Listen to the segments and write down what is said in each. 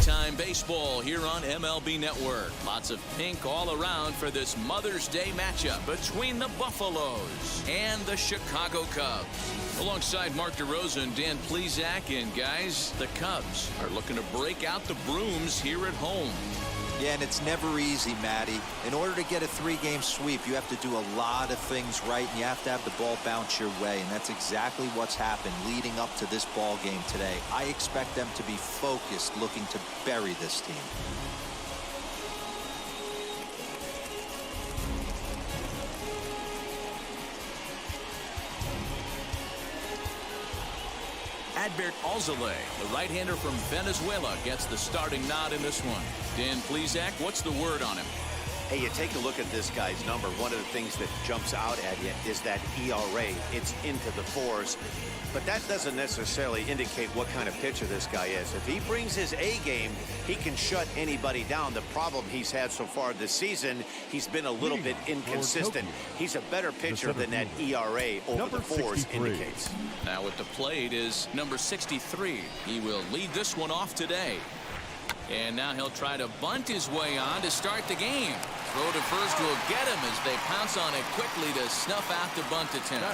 Time baseball here on MLB Network. Lots of pink all around for this Mother's Day matchup between the Buffaloes and the Chicago Cubs. Alongside Mark DeRosa and Dan Plesac, and guys, the Cubs are looking to break out the brooms here at home. Yeah, and it's never easy, Matty. In order to get a 3-game sweep, you have to do a lot of things right, and you have to have the ball bounce your way, and that's exactly what's happened leading up to this ball game today. I expect them to be focused, looking to bury this team. Adbert Alzolay, the right-hander from Venezuela, gets the starting nod in this one. Dan Plesac, what's the word on him? Hey, you take a look at this guy's number. One of the things that jumps out at you is that ERA. It's into the 4s. But that doesn't necessarily indicate what kind of pitcher this guy is. If he brings his A game, he can shut anybody down. The problem he's had so far this season, he's been a little bit inconsistent. He's a better pitcher than that ERA over the 4s indicates. Now at the plate is number 63. He will lead this one off today. And now he'll try to bunt his way on to start the game. Throw to first will get him as they pounce on it quickly to snuff out the bunt attempt.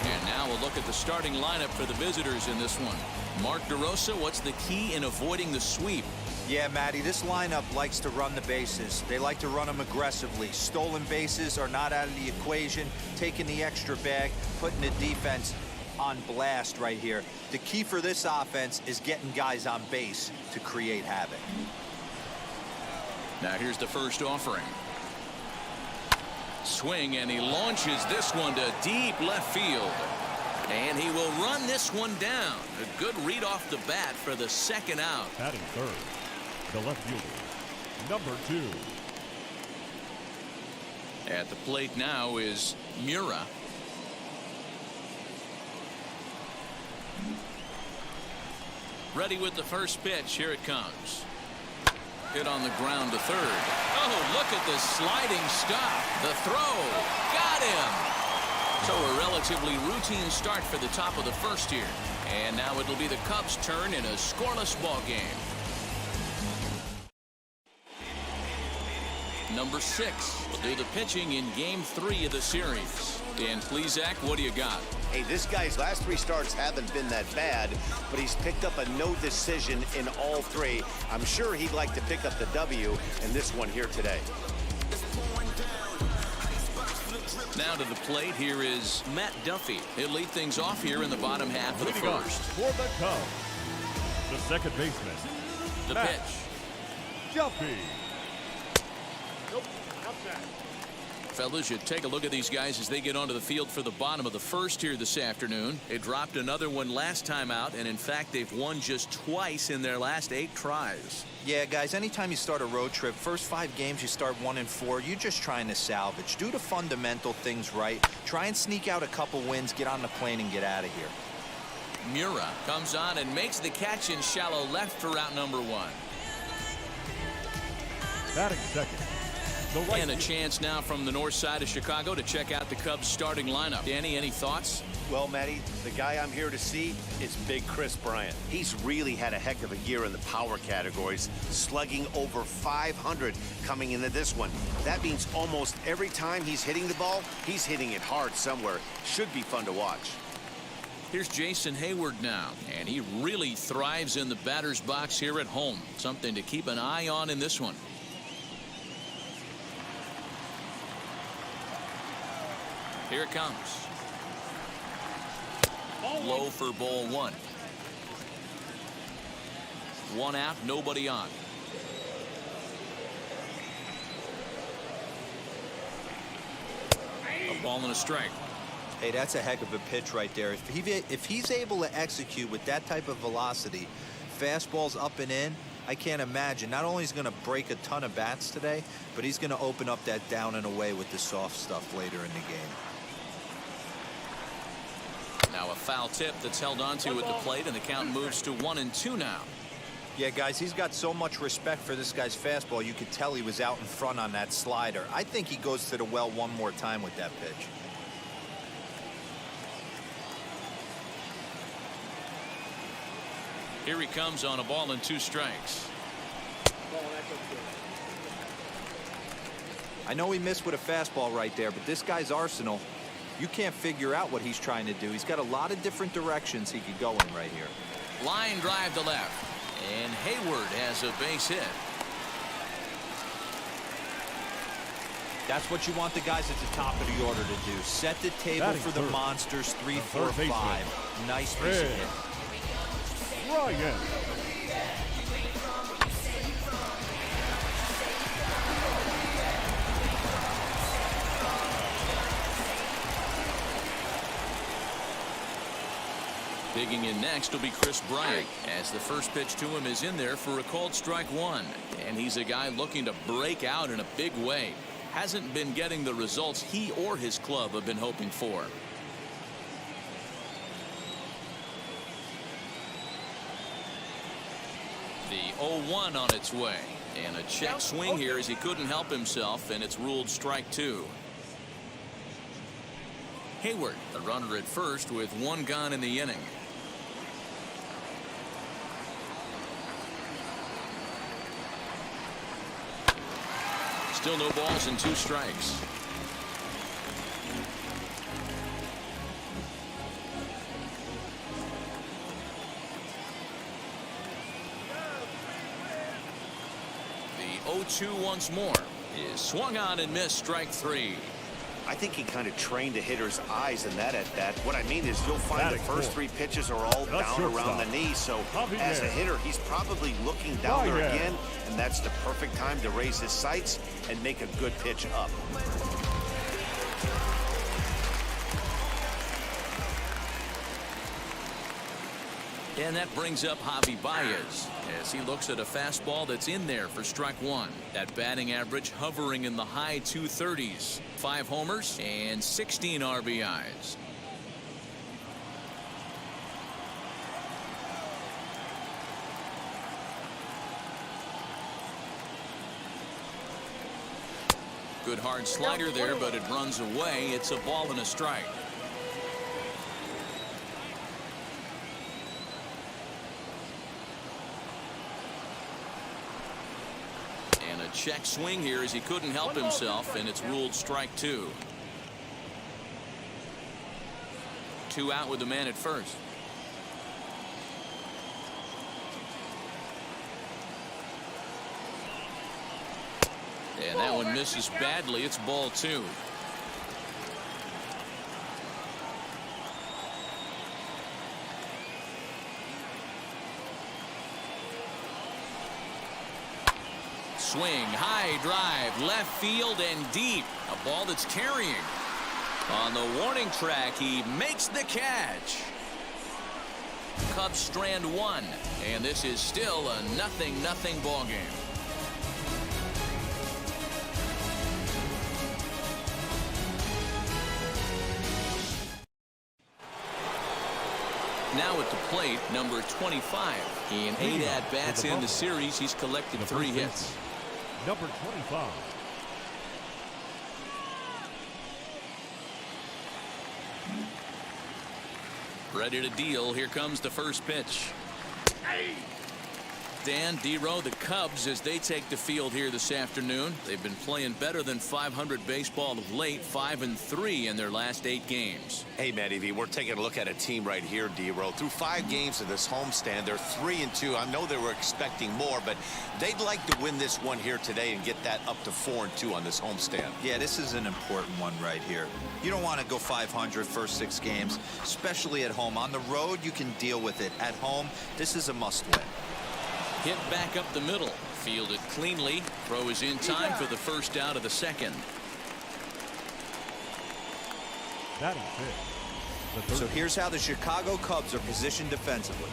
And now we'll look at the starting lineup for the visitors in this one. Mark DeRosa, what's the key in avoiding the sweep? Yeah, Matty, this lineup likes to run the bases. They like to run them aggressively. Stolen bases are not out of the equation. Taking the extra bag, putting the defense on blast right here. The key for this offense is getting guys on base to create havoc. Now here's the first offering. Swing, and he launches this one to deep left field. And he will run this one down. A good read off the bat for the second out. Batting third, the left fielder, number 2. At the plate now is Mura. Ready with the first pitch. Here it comes. Hit on the ground to third. Oh, look at the sliding stop. The throw. Got him. So a relatively routine start for the top of the first here. And now it'll be the Cubs' turn in a scoreless ball game. Number 6 will do the pitching in Game 3 of the series. Dan Plesac, what do you got? Hey, this guy's last 3 starts haven't been that bad, but he's picked up a no decision in all 3. I'm sure he'd like to pick up the W in this one here today. Now to the plate, here is Matt Duffy. He'll lead things off here in the bottom half of the first. For the Cubs, the second baseman, The Matt pitch. Duffy. Fellas, you take a look at these guys as they get onto the field for the bottom of the first here this afternoon. They dropped another one last time out, and in fact, they've won just twice in their last 8 tries. Yeah, guys, anytime you start a road trip, first 5 games you start 1-4, you're just trying to salvage. Do the fundamental things right. Try and sneak out a couple wins, get on the plane, and get out of here. Mura comes on and makes the catch in shallow left for route number 1. Batting second. And a chance now from the north side of Chicago to check out the Cubs starting lineup. Danny, any thoughts? Well, Matty, the guy I'm here to see is Big Chris Bryant. He's really had a heck of a year in the power categories, slugging over 500 coming into this one. That means almost every time he's hitting the ball, he's hitting it hard somewhere. Should be fun to watch. Here's Jason Hayward now, and he really thrives in the batter's box here at home. Something to keep an eye on in this one. Here it comes. Low for ball 1. 1 out, nobody on. A ball and a strike. Hey, that's a heck of a pitch right there. If he's able to execute with that type of velocity, fastballs up and in, I can't imagine. Not only is he going to break a ton of bats today, but he's going to open up that down and away with the soft stuff later in the game. Now a foul tip that's held onto at the plate, and the count moves to 1-2 now. Yeah, guys, he's got so much respect for this guy's fastball. You could tell he was out in front on that slider. I think he goes to the well one more time with that pitch. Here he comes on a ball and 2 strikes. I know he missed with a fastball right there, but this guy's arsenal, you can't figure out what he's trying to do. He's got a lot of different directions he could go in right here. Line drive to left. And Hayward has a base hit. That's what you want the guys at the top of the order to do. Set the table for the monsters. 3, 4, 5. Nice base hit. Ryan. Digging in next will be Chris Bryant, as the first pitch to him is in there for a called strike 1. And he's a guy looking to break out in a big way. Hasn't been getting the results he or his club have been hoping for. The 0-1 on its way. And a check swing here as he couldn't help himself, and it's ruled strike 2. Hayward, the runner at first with 1 gone in the inning. Still no balls and 2 strikes. The 0-2 once more is swung on and missed, strike 3. I think he kind of trained the hitter's eyes in that at bat. What I mean is you'll find the first 3 pitches are all down around the knee. So as a hitter, he's probably looking down there again, and that's the perfect time to raise his sights and make a good pitch up. And that brings up Javi Baez as he looks at a fastball that's in there for strike 1. That batting average hovering in the high 230s. 5 homers and 16 RBIs. Good hard slider there, but it runs away. It's a ball and a strike. Check swing here as he couldn't help himself, and it's ruled strike 2. 2 out with the man at first. And that one misses badly. It's ball 2. Swing, high drive, left field and deep. A ball that's carrying. On the warning track, he makes the catch. Cubs strand 1, and this is still a 0-0 ball game. Now at the plate, number 25. In 8 at-bats in the series, he's collected 3 hits. Number 25. Ready to deal. Here comes the first pitch. Dan, D-Row, the Cubs, as they take the field here this afternoon, they've been playing better than 500 baseball of late, 5-3 in their last 8 games. Hey, Matty V, we're taking a look at a team right here, D-Row. Through 5 games of this homestand, they're 3-2. I know they were expecting more, but they'd like to win this one here today and get that up to 4-2 on this homestand. Yeah, this is an important one right here. You don't want to go 500 first 6 games, especially at home. On the road, you can deal with it. At home, this is a must-win. Hit back up the middle, fielded cleanly. Throw is in time for the first out of the second. So here's how the Chicago Cubs are positioned defensively.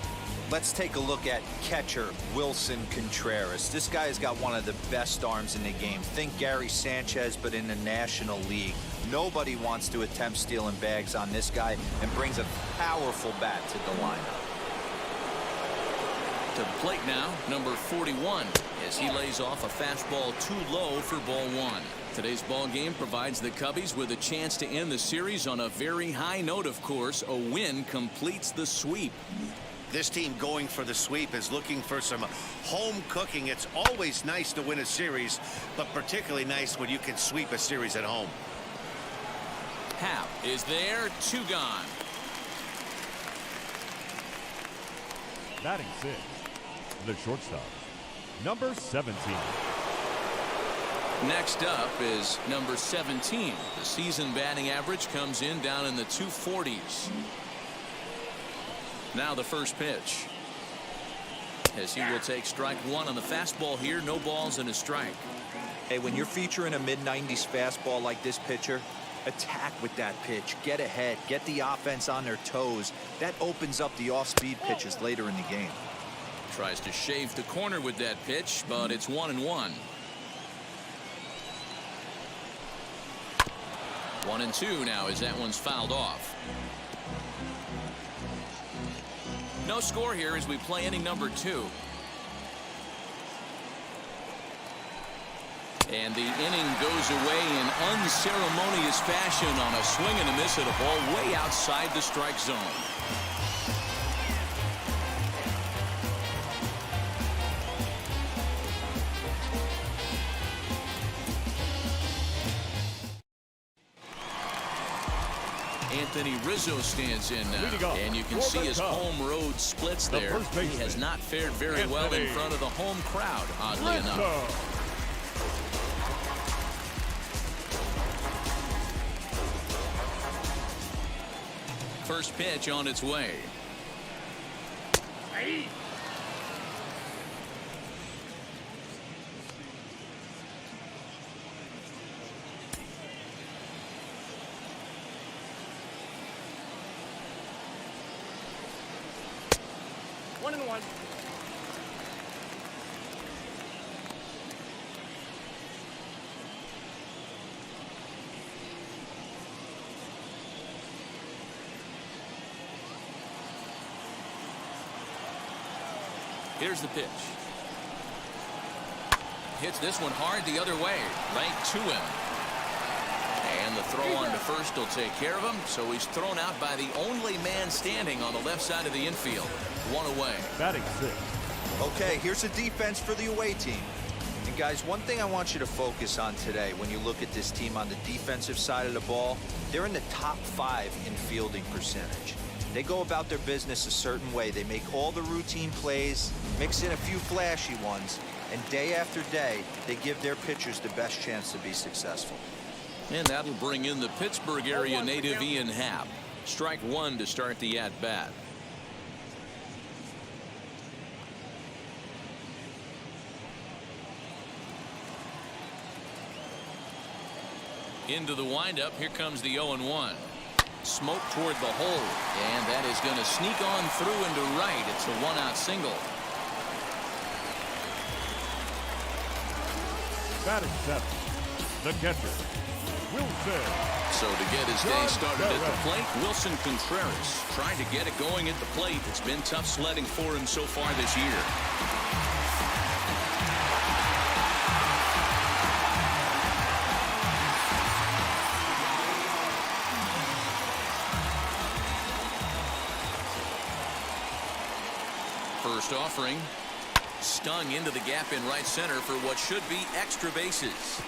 Let's take a look at catcher Wilson Contreras. This guy has got one of the best arms in the game. Think Gary Sanchez, but in the National League. Nobody wants to attempt stealing bags on this guy, and brings a powerful bat to the lineup. To the plate now, number 41, as he lays off a fastball too low for ball 1. Today's ball game provides the Cubbies with a chance to end the series on a very high note, of course. A win completes the sweep. This team going for the sweep is looking for some home cooking. It's always nice to win a series, but particularly nice when you can sweep a series at home. Hap is there, 2 gone. Batting 6, the shortstop, number 17. Next up is number 17. The season batting average comes in down in the 240s. Now the first pitch. As he will take strike 1 on the fastball here. No balls and a strike. Hey, when you're featuring a mid-90s fastball like this pitcher, attack with that pitch. Get ahead. Get the offense on their toes. That opens up the off-speed pitches later in the game. Tries to shave the corner with that pitch, but it's 1-1. 1-2 now as that one's fouled off. No score here as we play inning number 2. And the inning goes away in unceremonious fashion on a swing and a miss at a ball way outside the strike zone. Anthony Rizzo stands in now, and you can see his home road splits there. He has not fared very well in front of the home crowd, oddly enough. First pitch on its way. One and one. Here's the pitch. Hits this one hard the other way, right to him. And the throw on to first will take care of him, so he's thrown out by the only man standing on the left side of the infield. 1 away. Batting 6. Okay, here's a defense for the away team. And guys, one thing I want you to focus on today when you look at this team on the defensive side of the ball, they're in the top 5 in fielding percentage. They go about their business a certain way. They make all the routine plays, mix in a few flashy ones, and day after day, they give their pitchers the best chance to be successful. And that'll bring in the Pittsburgh area native Ian Happ. Strike 1 to start the at-bat. Into the windup. Here comes the 0-1. Smoke toward the hole, and that is going to sneak on through into right. It's a 1-out single. Batting 7. The catcher, Wilson. So to get his day started at the plate, Wilson Contreras trying to get it going at the plate. It's been tough sledding for him so far this year. First offering. Stung into the gap in right center for what should be extra bases.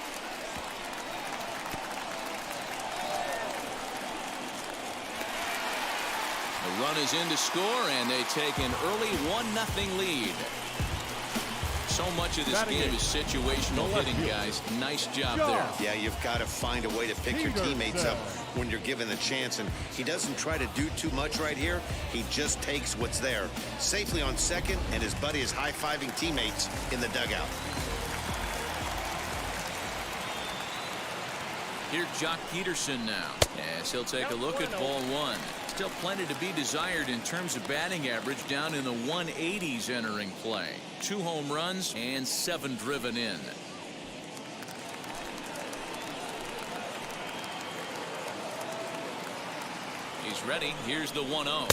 The run is in to score, and they take an early 1-0 lead. So much of this game is situational hitting, guys. Nice job there. Yeah, you've got to find a way to pick your teammates up when you're given the chance, and he doesn't try to do too much right here. He just takes what's there. Safely on second, and his buddy is high-fiving teammates in the dugout. Here's Jock Peterson now, as he'll take a look at ball 1. Still plenty to be desired in terms of batting average, down in the 180s entering play. 2 home runs and 7 driven in. He's ready. Here's the 1-0.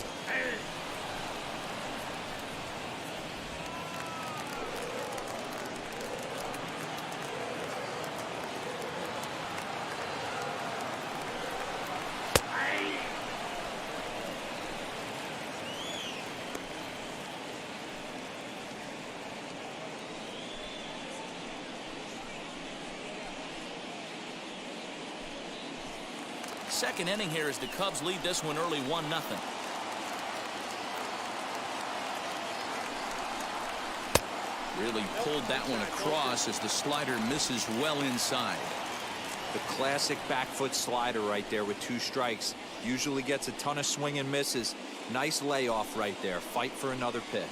second inning here as the Cubs lead this one early 1-0. Really pulled that one across as the slider misses well inside. The classic back foot slider right there with 2 strikes. Usually gets a ton of swing and misses. Nice layoff right there. Fight for another pitch.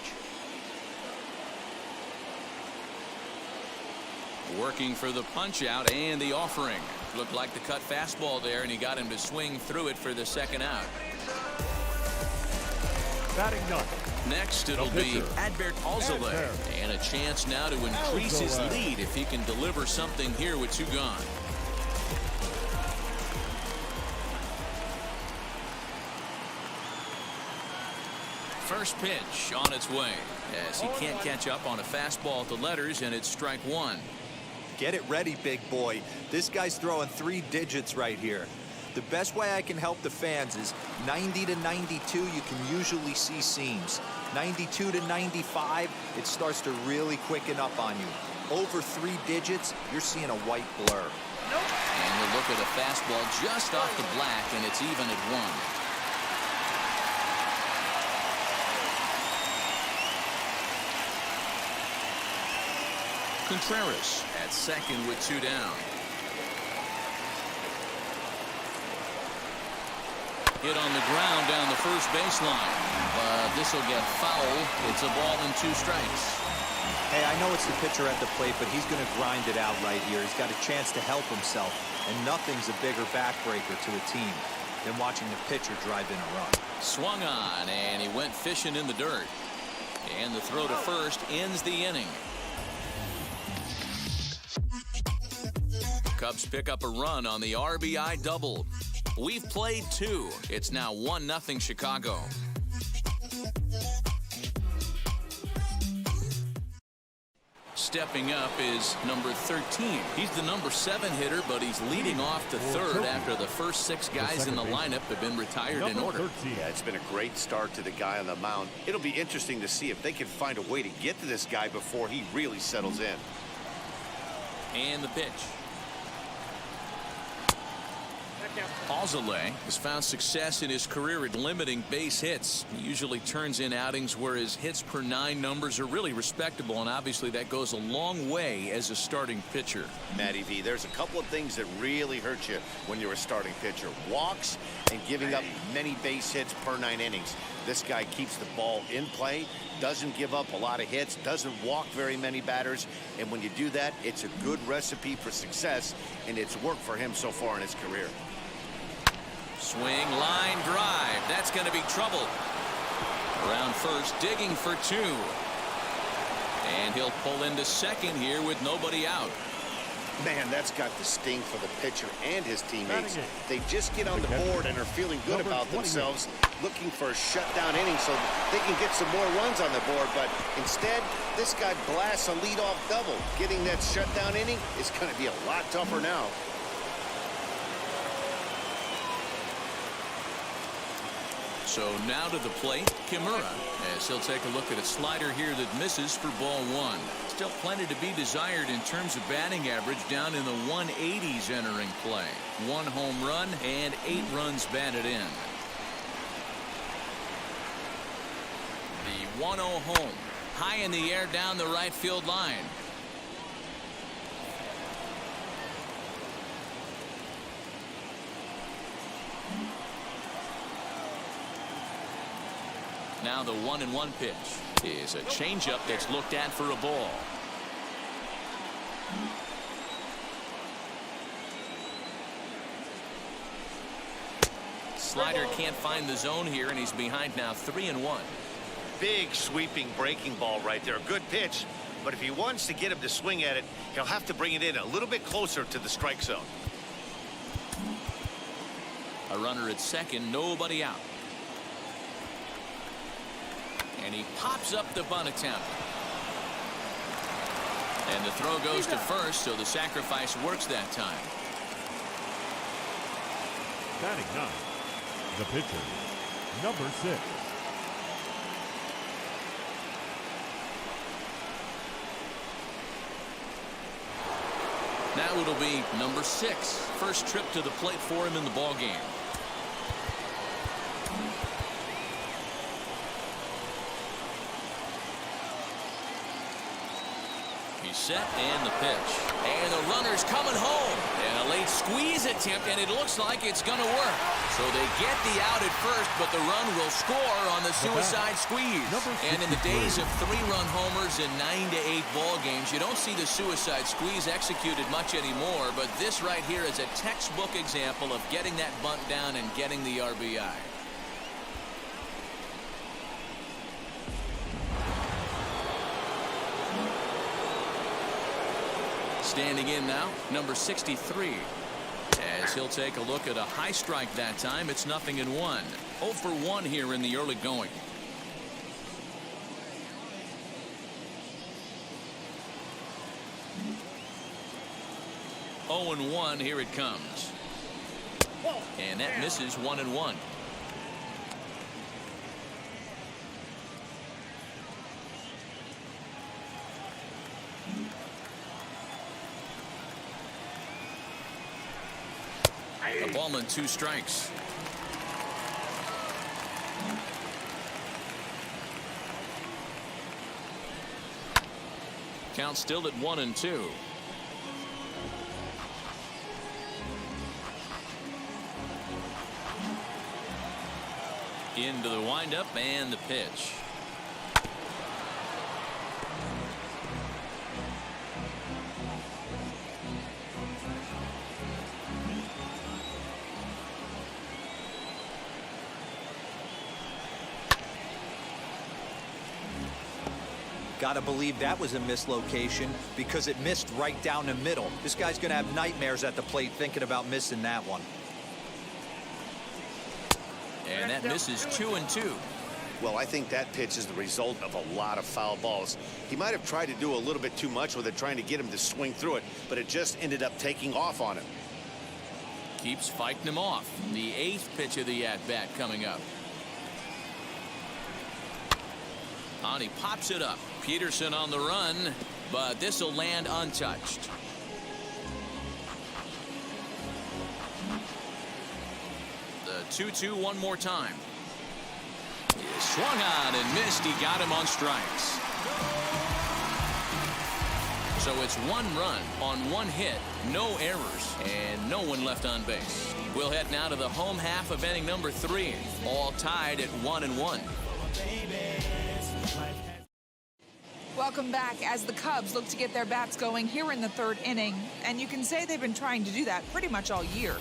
Working for the punch out and the offering. Looked like the cut fastball there, and he got him to swing through it for the second out. Batting ninth. Next, it'll be Adbert Alzolay, and a chance now to increase his lead if he can deliver something here with 2 gone. First pitch on its way as he can't catch up on a fastball at the letters, and it's strike 1. Get it ready, big boy. This guy's throwing 3 digits right here. The best way I can help the fans is 90 to 92, you can usually see seams. 92 to 95, it starts to really quicken up on you. Over 3 digits, you're seeing a white blur. And we'll look at a fastball just off the black, and it's even at 1. Contreras at second with 2 down. Hit on the ground down the first baseline, but this will get foul. It's a ball and 2 strikes. Hey, I know it's the pitcher at the plate, but he's going to grind it out right here. He's got a chance to help himself, and nothing's a bigger backbreaker to a team than watching the pitcher drive in a run. Swung on, and he went fishing in the dirt. And the throw to first ends the inning. Cubs pick up a run on the RBI double. We've played 2. It's now 1-0 Chicago. Stepping up is number 13. He's the number 7 hitter, but he's leading off the third after the first 6 guys in the lineup have been retired in order. Yeah, it's been a great start to the guy on the mound. It'll be interesting to see if they can find a way to get to this guy before he really settles in. And the pitch. Alzolay has found success in his career at limiting base hits. He usually turns in outings where his hits per 9 numbers are really respectable, and obviously that goes a long way as a starting pitcher. Matty V, there's a couple of things that really hurt you when you're a starting pitcher. Walks and giving up many base hits per 9 innings. This guy keeps the ball in play, doesn't give up a lot of hits, doesn't walk very many batters, and when you do that, it's a good recipe for success, and it's worked for him so far in his career. Swing, line drive. That's going to be trouble. Around first, digging for 2. And he'll pull into second here with nobody out. Man, that's got the sting for the pitcher and his teammates. They just get on the board and are feeling good about themselves, looking for a shutdown inning so they can get some more runs on the board. But instead, this guy blasts a leadoff double. Getting that shutdown inning is going to be a lot tougher now. So now to the plate, Kimura, as he'll take a look at a slider here that misses for ball 1. Still plenty to be desired in terms of batting average, down in the 180s entering play. 1 home run and 8 runs batted in. The 1-0 home, high in the air down the right field line. Now the 1-1 pitch is a changeup that's looked at for a ball. Slider can't find the zone here, and he's behind now 3-1. Big sweeping breaking ball right there. Good pitch, but if he wants to get him to swing at it, he'll have to bring it in a little bit closer to the strike zone. A runner at second, nobody out. And he pops up the bunt attempt. And the throw goes to first, so the sacrifice works that time. Batting 9, the pitcher, number 6. Now it'll be number 6. First trip to the plate for him in the ballgame. He's set and the pitch. And the runner's coming home. And a late squeeze attempt, and it looks like it's going to work. So they get the out at first, but the run will score on the suicide squeeze. And in the days of 3-run homers in 9 to 8 ball games, you don't see the suicide squeeze executed much anymore, but this right here is a textbook example of getting that bunt down and getting the RBI. Standing in now, number 63. As he'll take a look at a high strike that time, it's 0-1. 0 for 1 here in the early going. Oh and 1, here it comes. And that misses 1-1. A ball and 2 strikes. Count still at 1-2. Into the windup and the pitch. Gotta believe that was a mislocation because it missed right down the middle. This guy's gonna have nightmares at the plate thinking about missing that one. And that misses 2-2. Well, I think that pitch is the result of a lot of foul balls. He might have tried to do a little bit too much with it, trying to get him to swing through it, but it just ended up taking off on him. Keeps fighting him off. The 8th pitch of the at-bat coming up. And he pops it up. Peterson on the run, but this will land untouched. The 2-2 one more time. He swung on and missed. He got him on strikes. So it's 1 run on 1 hit, no errors, and no one left on base. We'll head now to the home half of inning number 3, all tied at 1-1. Welcome back as the Cubs look to get their bats going here in the 3rd inning, and you can say they've been trying to do that pretty much all year.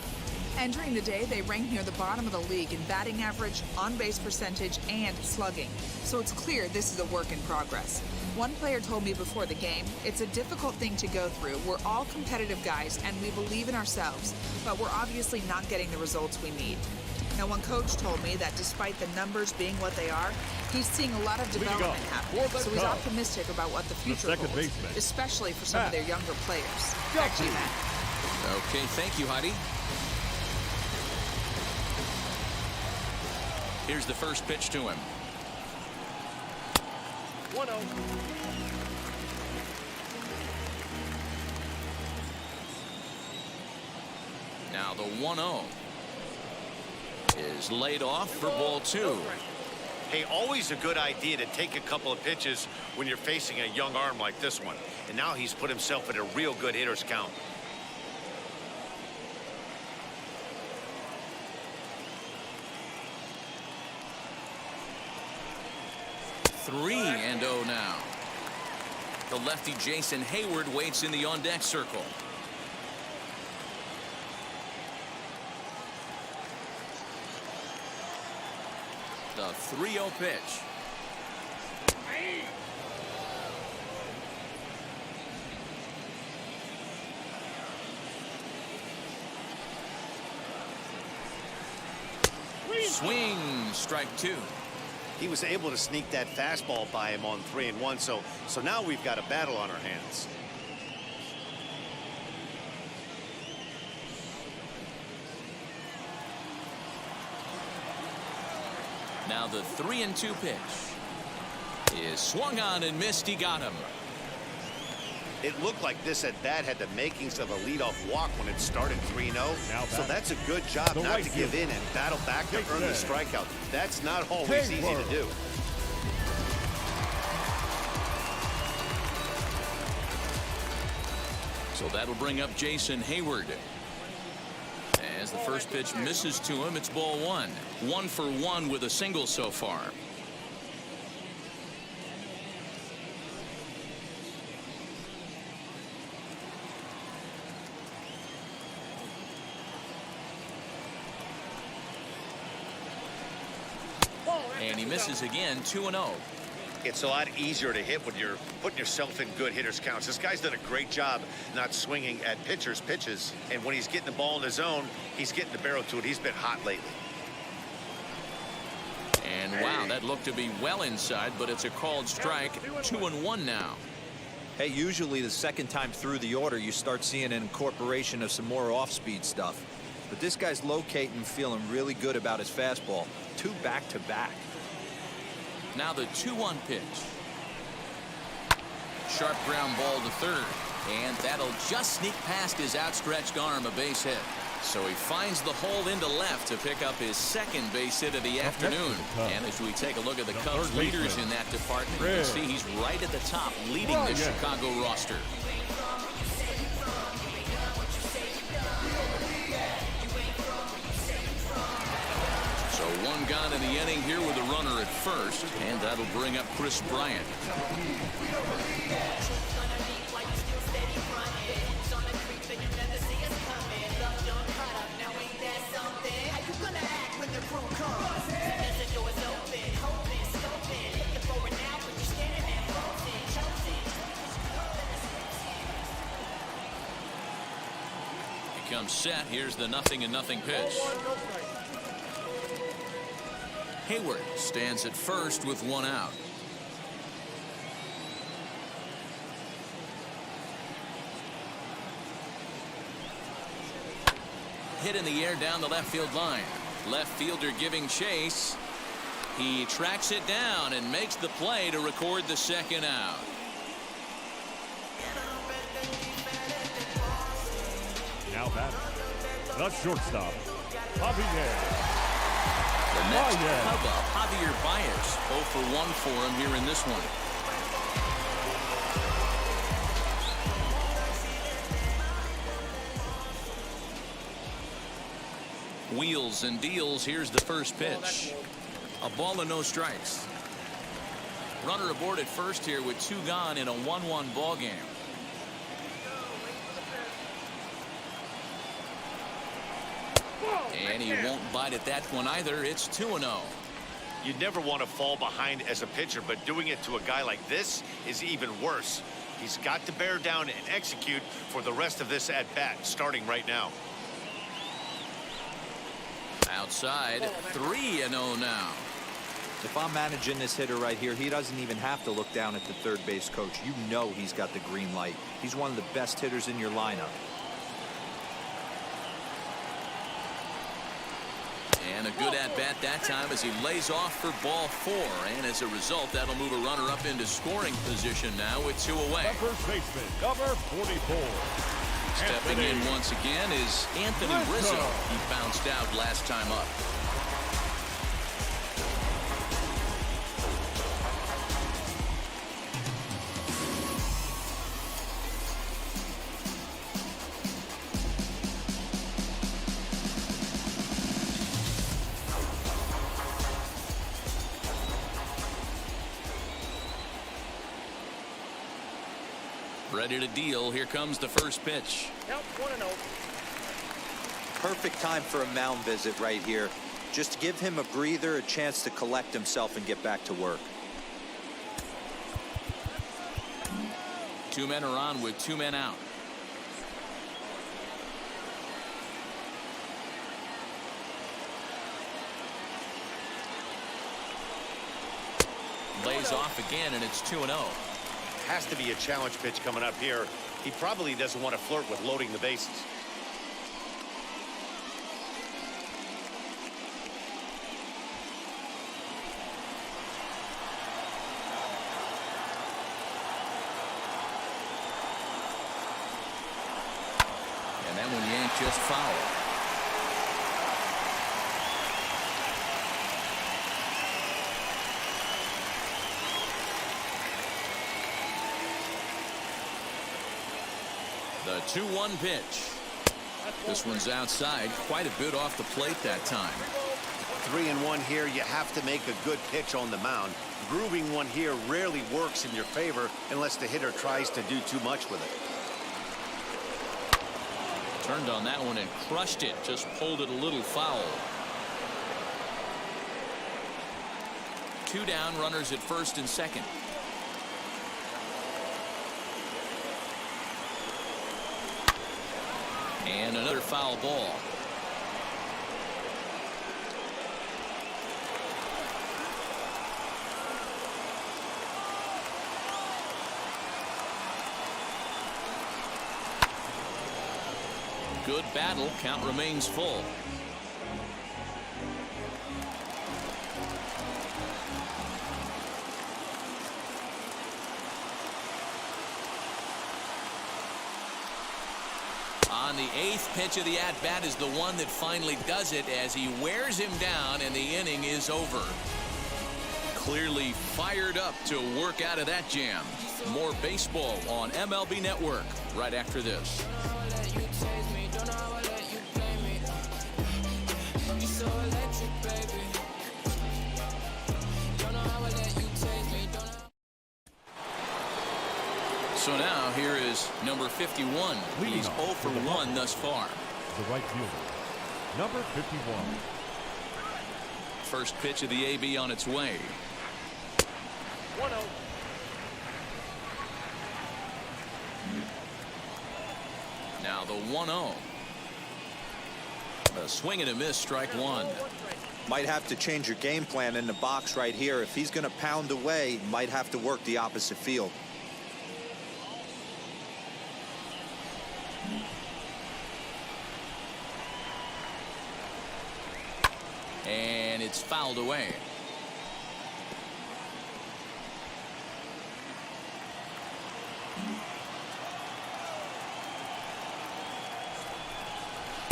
Entering the day, they rank near the bottom of the league in batting average, on-base percentage, and slugging. So it's clear this is a work in progress. One player told me before the game, it's a difficult thing to go through. We're all competitive guys, and we believe in ourselves, but we're obviously not getting the results we need. Now, one coach told me that despite the numbers being what they are, he's seeing a lot of development happen. So he's optimistic about what the future holds, especially for some of their younger players. Back to you, Matt. Okay, thank you, Heidi. Here's the first pitch to him. 1-0. Now the 1-0 is laid off for ball 2. Hey, always a good idea to take a couple of pitches when you're facing a young arm like this one. And now he's put himself in a real good hitter's count. Three and 0 now. The lefty Jason Hayward waits in the on-deck circle. The 3-0 pitch. Swing, strike 2. He was able to sneak that fastball by him on 3-1, so now we've got a battle on our hands. Now the 3-2 pitch is swung on and missed. He got him. It looked like this at bat had the makings of a leadoff walk when it started 3-0. So that's a good job not to give in and battle back to earn the strikeout. That's not always easy to do. So that'll bring up Jason Hayward. As the first pitch misses to him, it's ball one. 1 for 1 with a single so far. And he misses again, 2-0. It's a lot easier to hit when you're putting yourself in good hitters counts. This guy's done a great job not swinging at pitchers' pitches. And when he's getting the ball in his zone, he's getting the barrel to it. He's been hot lately. And wow, that looked to be well inside, but it's a called strike. 2-1 now. Hey, usually the second time through the order, you start seeing an incorporation of some more off-speed stuff. But this guy's locating, feeling really good about his fastball. 2 back-to-back. Now the 2-1 pitch. Sharp ground ball to third. And that'll just sneak past his outstretched arm, a base hit. So he finds the hole into left to pick up his second base hit of the afternoon. And as we take a look at the Cubs leaders in that department, you can see he's right at the top, leading the Chicago roster. So 1 gone in the inning here with a runner at first, and that'll bring up Chris Bryant. He comes set. Here's the 0-0 pitch. Hayward stands at first with 1 out. Hit in the air down the left field line. Left fielder giving chase. He tracks it down and makes the play to record the second out. Now batting, the shortstop, Javier. The next Cub up, Javier Baez. 0 for 1 for him here in this one. Wheels and deals. Here's the first pitch. A ball and no strikes. Runner aboard at first here with 2 gone in a 1-1 ball game. And he won't bite at that one either. It's 2-0. You never want to fall behind as a pitcher, but doing it to a guy like this is even worse. He's got to bear down and execute for the rest of this at-bat, starting right now. Outside, 3-0 now. If I'm managing this hitter right here, he doesn't even have to look down at the third base coach. You know he's got the green light. He's one of the best hitters in your lineup. And a good at-bat that time as he lays off for ball 4. And as a result, that'll move a runner up into scoring position now with 2 away. The first baseman, number 44. Stepping in once again is Anthony Rizzo. He bounced out last time up. Ready to deal. Here comes the first pitch. Count 1-0. Perfect time for a mound visit right here. Just to give him a breather, a chance to collect himself and get back to work. 2 men are on with 2 men out. Lays off again, and it's 2-0. Has to be a challenge pitch coming up here. He probably doesn't want to flirt with loading the bases. And that one yanked just foul. The 2-1 pitch. This one's outside, quite a bit off the plate that time. 3-1 here. You have to make a good pitch on the mound. Grooving one here rarely works in your favor unless the hitter tries to do too much with it. Turned on that one and crushed it. Just pulled it a little foul. 2 down, runners at first and second. And another foul ball. Good battle. Count remains full. On the 8th pitch of the at-bat is the one that finally does it as he wears him down and the inning is over. Clearly fired up to work out of that jam. More baseball on MLB Network right after this. So now here is number 51. He's 0 for 1 thus far. The right fielder, number 51. First pitch of the AB on its way. 1-0. Now the 1-0. A swing and a miss, strike one. Might have to change your game plan in the box right here. If he's going to pound away, might have to work the opposite field. And it's fouled away.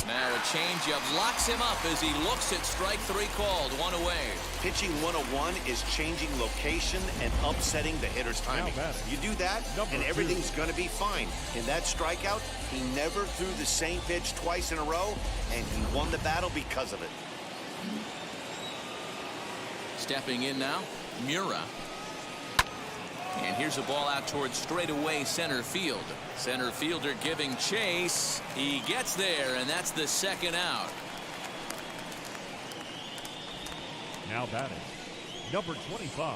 Now a changeup locks him up as he looks at strike 3 called. 1 away. Pitching 101 is changing location and upsetting the hitter's timing. You do that, and everything's going to be fine. In that strikeout, he never threw the same pitch twice in a row, and he won the battle because of it. Stepping in now, Mura. And here's a ball out towards straightaway center field. Center fielder giving chase. He gets there, and that's the second out. Now batting, number 25.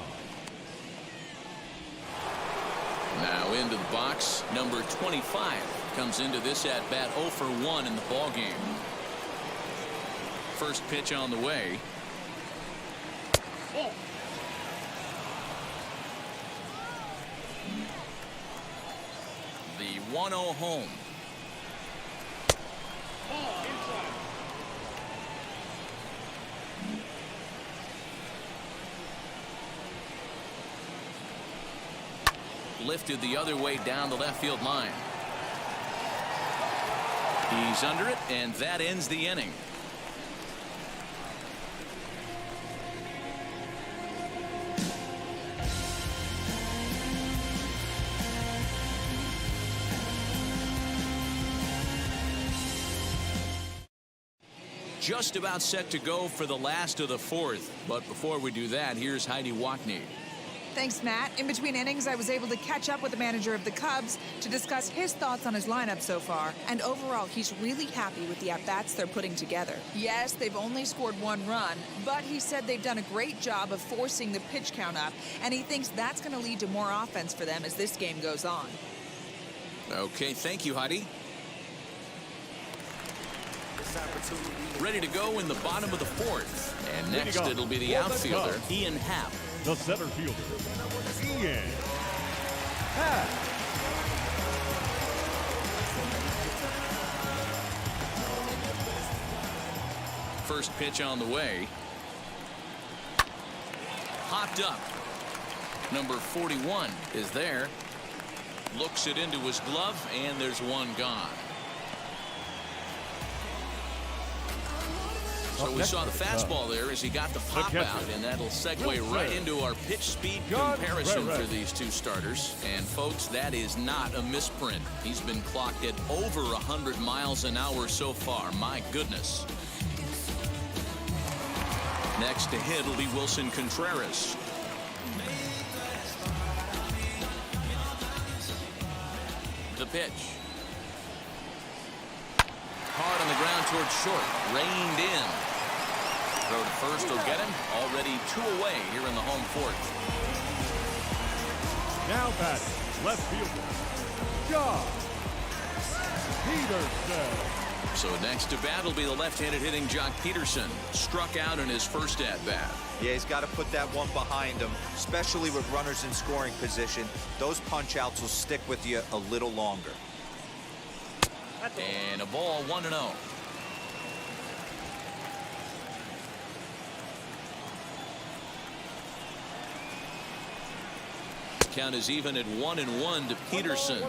Now into the box, number 25 comes into this at bat 0 for 1 in the ball game. First pitch on the way. The 1-0 home. Lifted the other way down the left field line. He's under it, and that ends the inning. Just about set to go for the last of the 4th. But before we do that, here's Heidi Wackney. Thanks, Matt. In between innings, I was able to catch up with the manager of the Cubs to discuss his thoughts on his lineup so far. And overall, he's really happy with the at-bats they're putting together. Yes, they've only scored 1 run, but he said they've done a great job of forcing the pitch count up, and he thinks that's going to lead to more offense for them as this game goes on. Okay, thank you, Heidi. Ready to go in the bottom of the 4th. And next it'll be the outfielder, Ian Happ. The center fielder, Ian Happ. First pitch on the way. Hopped up. Number 41 is there. Looks it into his glove, and there's one gone. So we saw the fastball there as he got the pop out, and that'll segue right into our pitch speed comparison for these two starters. And folks, that is not a misprint. He's been clocked at over 100 miles an hour so far. My goodness. Next to hit will be Wilson Contreras. The pitch. Hard on the ground towards short. Reined in. Throw to first will get him. Already 2 away here in the home fourth. Now batting, left fielder, Josh Peterson. So next to bat will be the left-handed hitting Jock Peterson. Struck out in his first at-bat. Yeah, he's got to put that one behind him, especially with runners in scoring position. Those punch-outs will stick with you a little longer. And a ball, 1-0. Count is even at 1-1 to Peterson.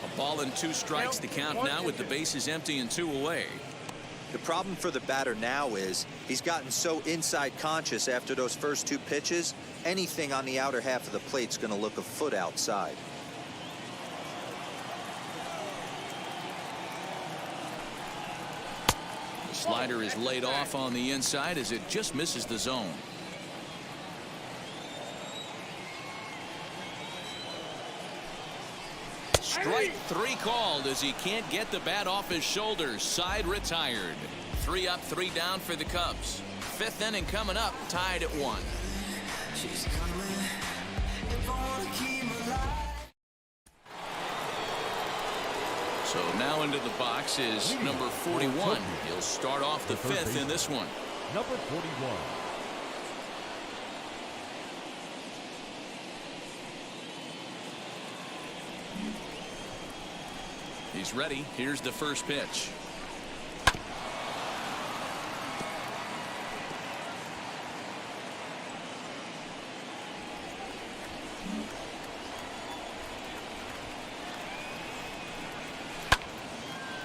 A ball and 2 strikes. The count now with the bases empty and 2 away. The problem for the batter now is he's gotten so inside conscious after those first 2 pitches. Anything on the outer half of the plate's going to look a foot outside. The slider is laid off on the inside as it just misses the zone. Strike 3 called as he can't get the bat off his shoulders. Side retired. 3 up, 3 down for the Cubs. 5th inning coming up, tied at 1. So now into the box is number 41. He'll start off the 5th in this one. Number 41. He's ready. Here's the first pitch.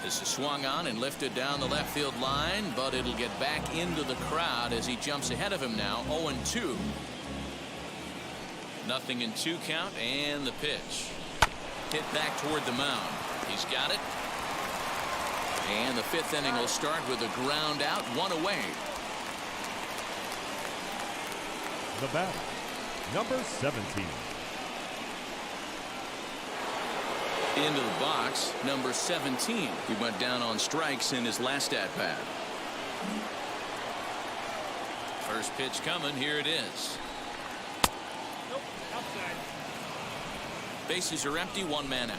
This is swung on and lifted down the left field line, but it'll get back into the crowd as he jumps ahead of him now. 0-2. Nothing in 2 count, and the pitch. Hit back toward the mound. He's got it. And the 5th inning will start with a ground out, 1 away. The batter, number 17. Into the box, number 17. He went down on strikes in his last at-bat. First pitch coming. Here it is. Nope, outside. Bases are empty, 1 man out.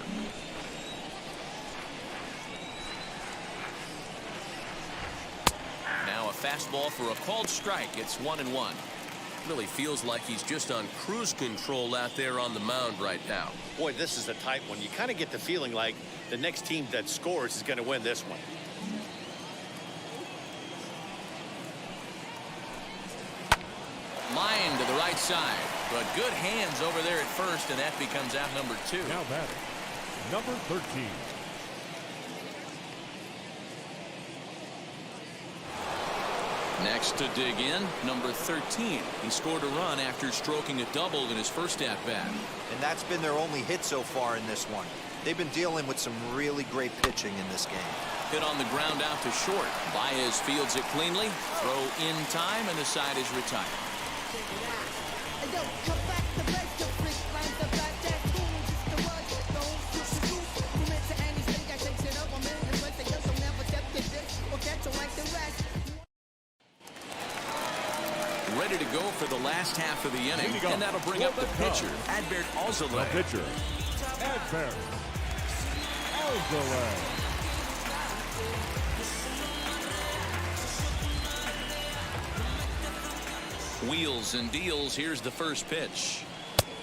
Now a fastball for a called strike. It's 1-1. Really feels like he's just on cruise control out there on the mound right now. Boy, this is a tight one. You kind of get the feeling like the next team that scores is going to win this one. Line to the right side, but good hands over there at first, and that becomes out number 2. Now batting, number 13. Next to dig in, number 13. He scored a run after stroking a double in his first at-bat. And that's been their only hit so far in this one. They've been dealing with some really great pitching in this game. Hit on the ground out to short. Baez fields it cleanly. Throw in time, and the side is retired. Ready to go for the last half of the inning, and that'll bring up the pitcher, Adbert Alzolay. The pitcher, Adbert Alzolay. Wheels and deals. Here's the first pitch.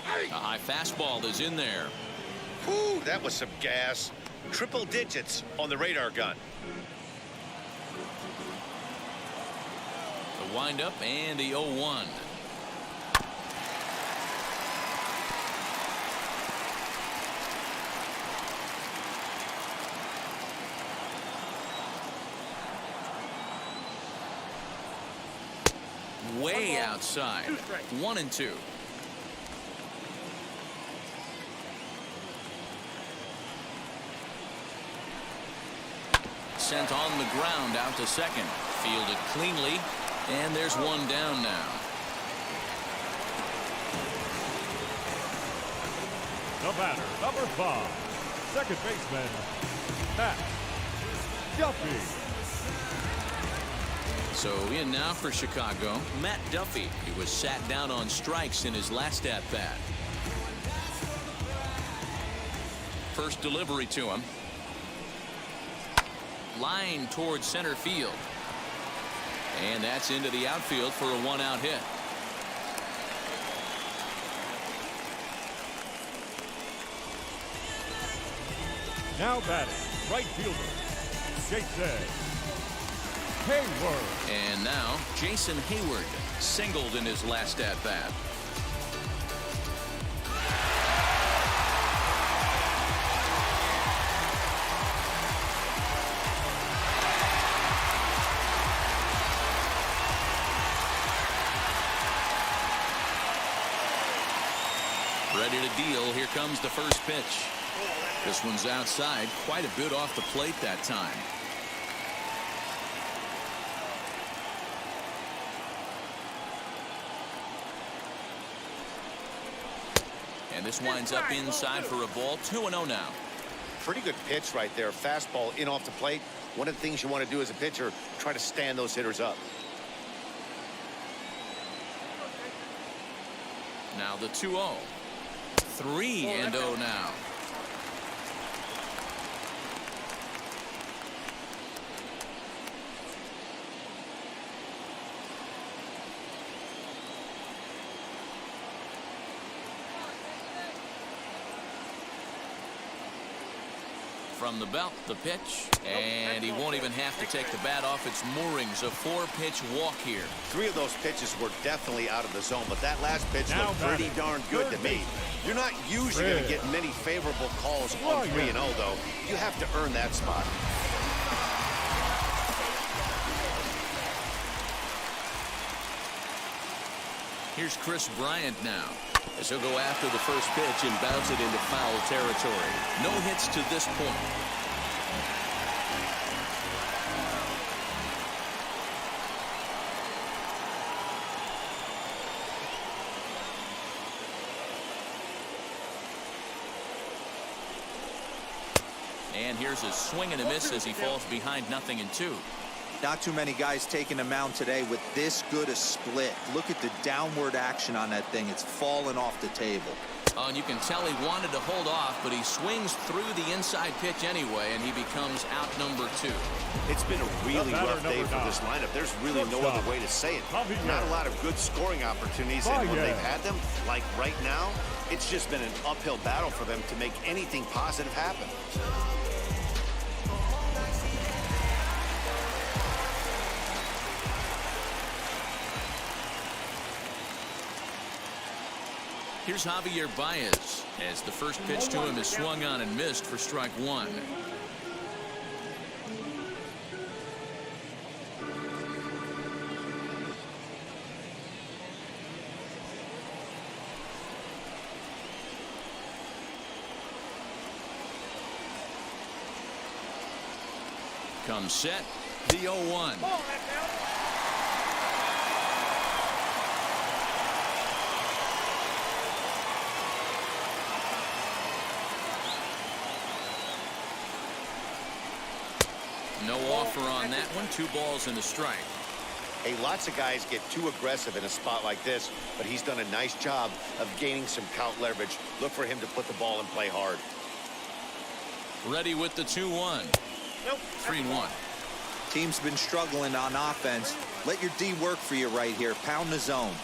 A high fastball is in there. Whew, that was some gas. Triple digits on the radar gun. The windup and the 0-1. way outside. 1-2. Sent on the ground out to second. Fielded cleanly, and there's one down now. The batter, number 5, second baseman, Matt Duffy. So in now for Chicago, Matt Duffy. He was sat down on strikes in his last at-bat. First delivery to him. Line towards center field. And that's into the outfield for a one-out hit. Now batting, right fielder, Jason Hayward. And now Jason Hayward singled in his last at-bat. Ready to deal. Here comes the first pitch. This one's outside, quite a bit off the plate that time. And this winds up inside for a ball. 2-0 now. Pretty good pitch right there. Fastball in off the plate. One of the things you want to do as a pitcher, try to stand those hitters up. Now the 2-0. 3-0 now. From the belt, the pitch, and he won't even have to take the bat off its moorings. A 4-pitch walk here. 3 of those pitches were definitely out of the zone, but that last pitch looked pretty darn good to me. You're not usually going to get many favorable calls on 3-0, though. You have to earn that spot. Here's Chris Bryant now, as he'll go after the first pitch and bounce it into foul territory. No hits to this point. And here's a swing and a miss as he falls behind 0-2. Not too many guys taking the mound today with this good a split. Look at the downward action on that thing. It's falling off the table. Oh, and you can tell he wanted to hold off, but he swings through the inside pitch anyway, and he becomes out number 2. It's been a really rough day for this lineup. There's really no other way to say it. Not a lot of good scoring opportunities, and when they've had them, like right now, it's just been an uphill battle for them to make anything positive happen. Here's Javier Baez as the first pitch to him is swung on and missed for strike 1. Comes set, the 0-1. No offer on that one. 2 balls and a strike. Hey, lots of guys get too aggressive in a spot like this, but he's done a nice job of gaining some count leverage. Look for him to put the ball in play hard. Ready with the 2-1. 3-1. Team's been struggling on offense. Let your D work for you right here. Pound the zone.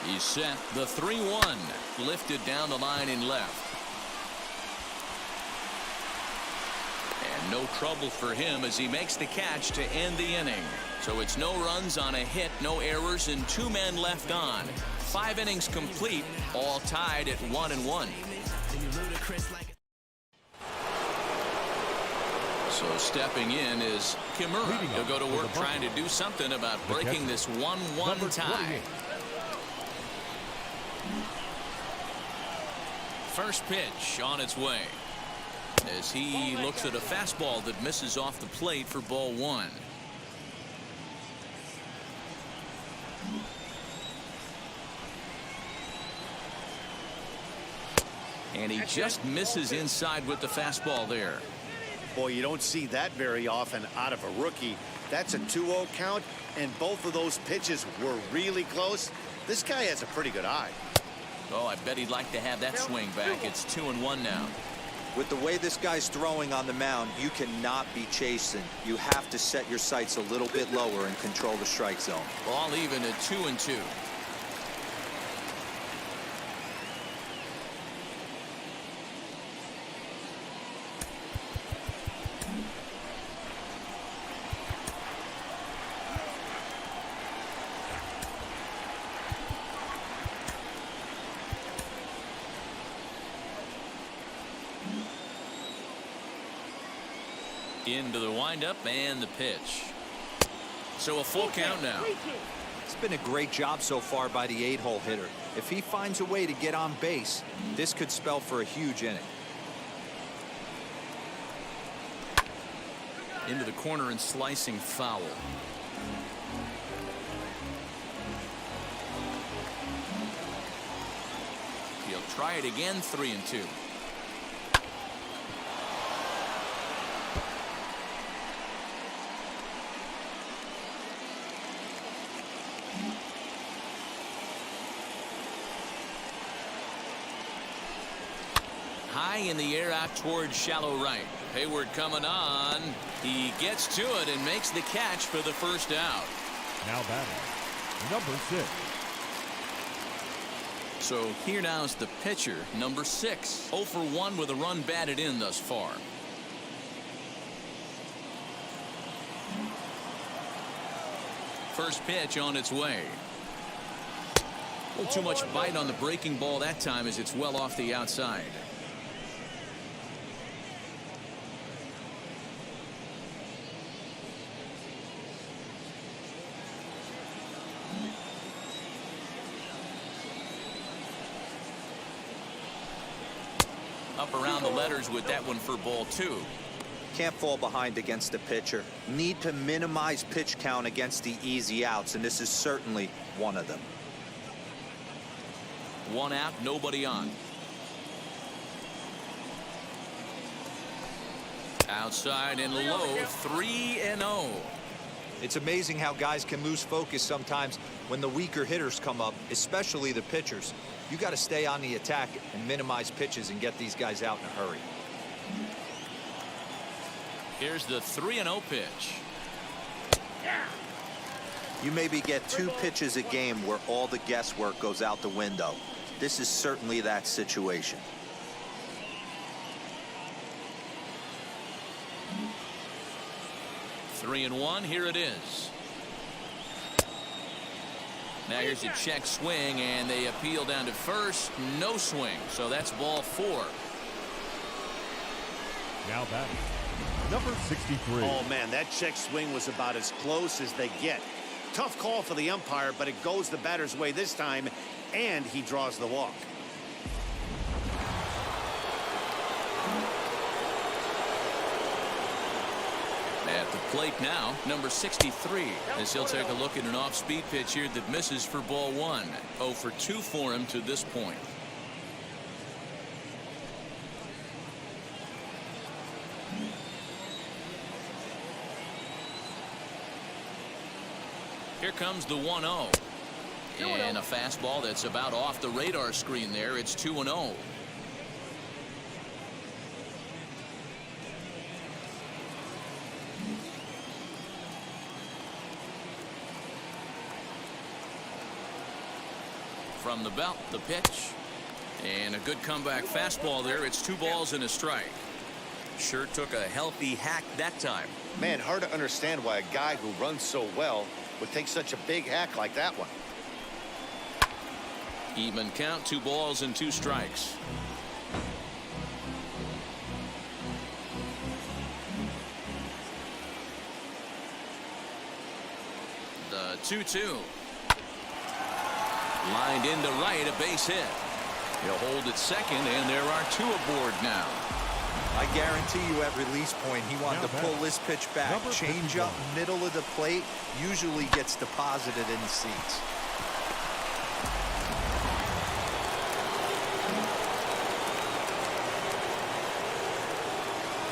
He's set. The 3-1 lifted down the line in left. And no trouble for him as he makes the catch to end the inning. So it's no runs on a hit, no errors, and 2 men left on. 5 innings complete, all tied at 1-1. So stepping in is Kimura. He'll go to work trying to do something about breaking this 1-1 tie. First pitch on its way as he looks at a fastball that misses off the plate for ball one. And he just misses inside with the fastball there. Boy, you don't see that very often out of a rookie. That's a 2-0 count, and both of those pitches were really close. This guy has a pretty good eye. Oh, I bet he'd like to have that swing back. It's 2-1 now. With the way this guy's throwing on the mound, you cannot be chasing. You have to set your sights a little bit lower and control the strike zone. Ball even at 2-2. Into the windup and the pitch. So a full count now. It's been a great job so far by the 8-hole hitter. If he finds a way to get on base, this could spell for a huge inning. Into the corner and slicing foul. He'll try it again. 3-2. High in the air out towards shallow right. Hayward coming on. He gets to it and makes the catch for the first out. Now batting, number 6. So here now is the pitcher, number 6. 0 for 1 with a run batted in thus far. First pitch on its way. A little too much bite on the breaking ball that time as it's well off the outside. Up around the letters with that one for ball 2. Can't fall behind against the pitcher. Need to minimize pitch count against the easy outs, and this is certainly one of them. 1 out, nobody on. Outside and low, 3-0. It's amazing how guys can lose focus sometimes when the weaker hitters come up, especially the pitchers. You got to stay on the attack and minimize pitches and get these guys out in a hurry. Here's the 3-0 pitch. You maybe get 2 pitches a game where all the guesswork goes out the window. This is certainly that situation. Three and 1. Here it is. Now here's a check swing, and they appeal down to first. No swing, so that's ball 4. Now batting, number 63. Oh, man, that check swing was about as close as they get. Tough call for the umpire, but it goes the batter's way this time, and he draws the walk. At the plate now, number 63, as he'll take a look at an off-speed pitch here that misses for ball 1. 0 for 2 for him to this point. Here comes the 1-0. And a fastball that's about off the radar screen there. It's 2-0. From the belt, the pitch. And a good comeback fastball there. It's 2 balls and a strike. Sure took a healthy hack that time. Man, hard to understand why a guy who runs so well would take such a big hack like that one. Even count, 2 balls and 2 strikes. 2-2. Lined into right, a base hit. He'll hold at second, and there are 2 aboard now. I guarantee you at release point, he wanted to pull this pitch back. Change up middle of the plate usually gets deposited in the seats.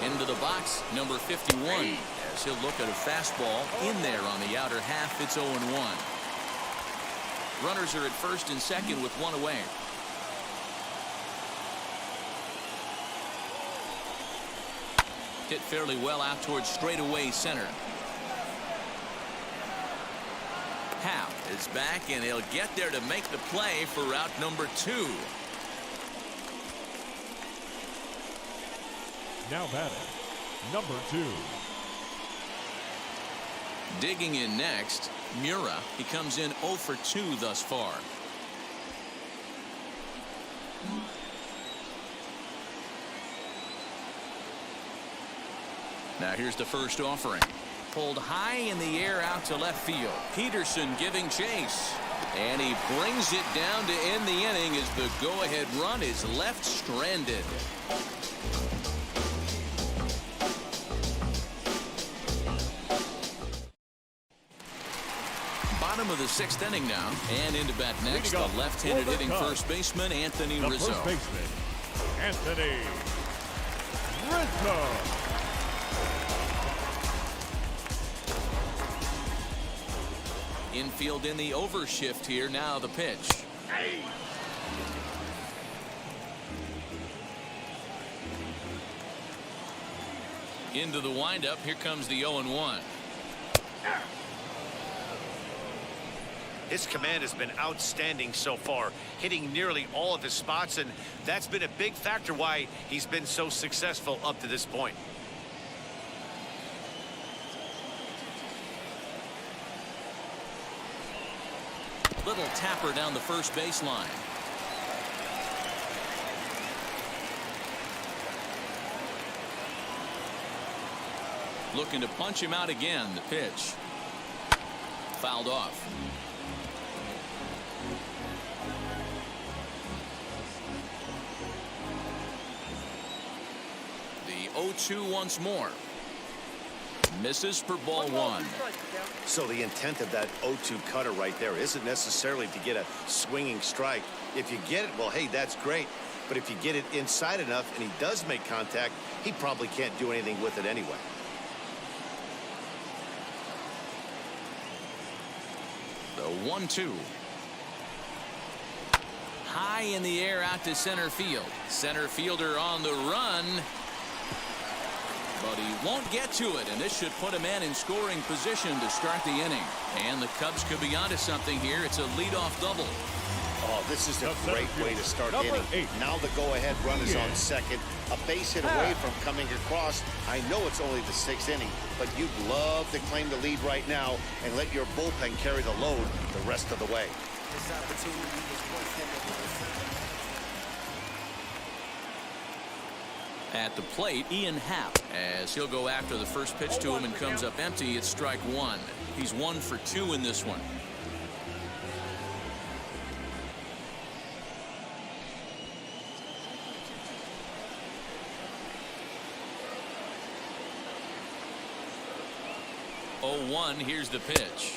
Into the box, number 51, as he'll look at a fastball in there on the outer half. It's 0-1. Runners are at first and second with 1 away. Hit fairly well out towards straightaway center. Hap is back, and he'll get there to make the play for route number 2. Now batting, number 2. Digging in next, Mura. He comes in 0 for 2 thus far. Now here's the first offering. Pulled high in the air out to left field. Peterson giving chase. And he brings it down to end the inning as the go-ahead run is left stranded. Bottom of the 6th inning now, and into bat next, the left-handed hitting first baseman Anthony Rizzo. First baseman, Anthony Rizzo. Infield in the overshift here. Now the pitch. Into the windup. Here comes the 0-1. His command has been outstanding so far, hitting nearly all of his spots, and that's been a big factor why he's been so successful up to this point. Little tapper down the first baseline. Looking to punch him out again. The pitch. Fouled off. The 0-2 once more. Misses for ball 1. So the intent of that 0-2 cutter right there isn't necessarily to get a swinging strike. If you get it, well, hey, that's great. But if you get it inside enough and he does make contact, he probably can't do anything with it anyway. The 1-2. High in the air out to center field. Center fielder on the run. But he won't get to it, and this should put a man in scoring position to start the inning. And the Cubs could be onto something here. It's a leadoff double. Oh, this is a great way to start the inning. Now the go-ahead run is on second. A base hit away from coming across. I know it's only the 6th inning, but you'd love to claim the lead right now and let your bullpen carry the load the rest of the way. At the plate, Ian Happ, as he'll go after the first pitch to him and comes up empty. It's strike 1. He's 1 for 2 in this one. Oh, 1. Here's the pitch.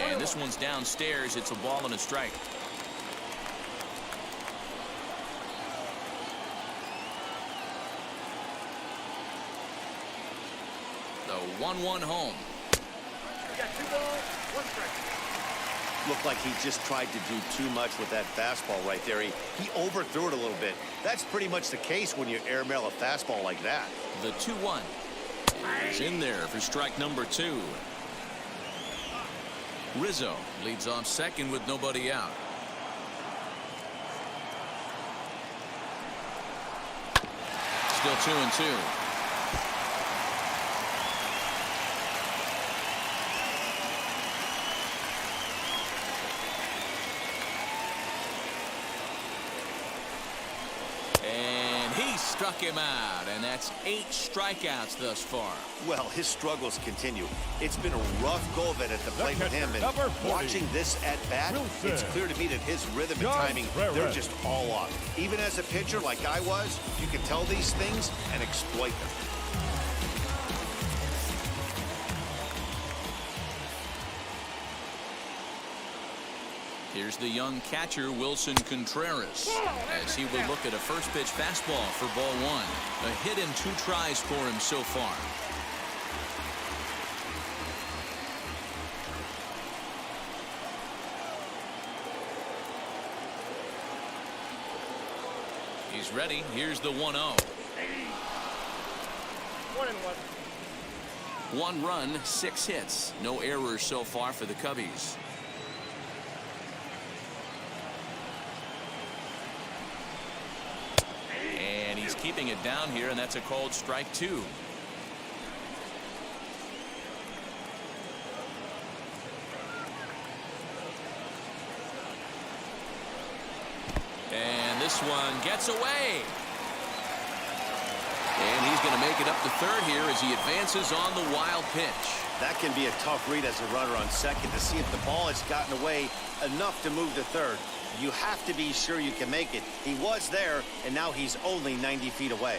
And this one's downstairs. It's a ball and a strike. The 1-1 home. We got 2 balls, 1 strike. Looked like he just tried to do too much with that fastball right there. He overthrew it a little bit. That's pretty much the case when you airmail a fastball like that. The 2-1 is in there for strike number 2. Rizzo leads off second with nobody out. Still 2-2. struck him out, and that's 8 strikeouts thus far. Well, his struggles continue. It's been a rough go of it at the plate with him, and watching this at bat, it's clear to me that his rhythm and timing, they're just all off. Even as a pitcher like I was, you can tell these things and exploit them. Here's the young catcher, Wilson Contreras, as he will look at a first pitch fastball for ball 1. A hit and 2 tries for him so far. He's ready. Here's the 1-0. 1-1. 1 run, 6 hits. No errors so far for the Cubbies. And he's keeping it down here, and that's a called strike 2. And this one gets away. And he's going to make it up to third here as he advances on the wild pitch. That can be a tough read as a runner on second to see if the ball has gotten away enough to move to third. You have to be sure you can make it. He was there, and now he's only 90 feet away.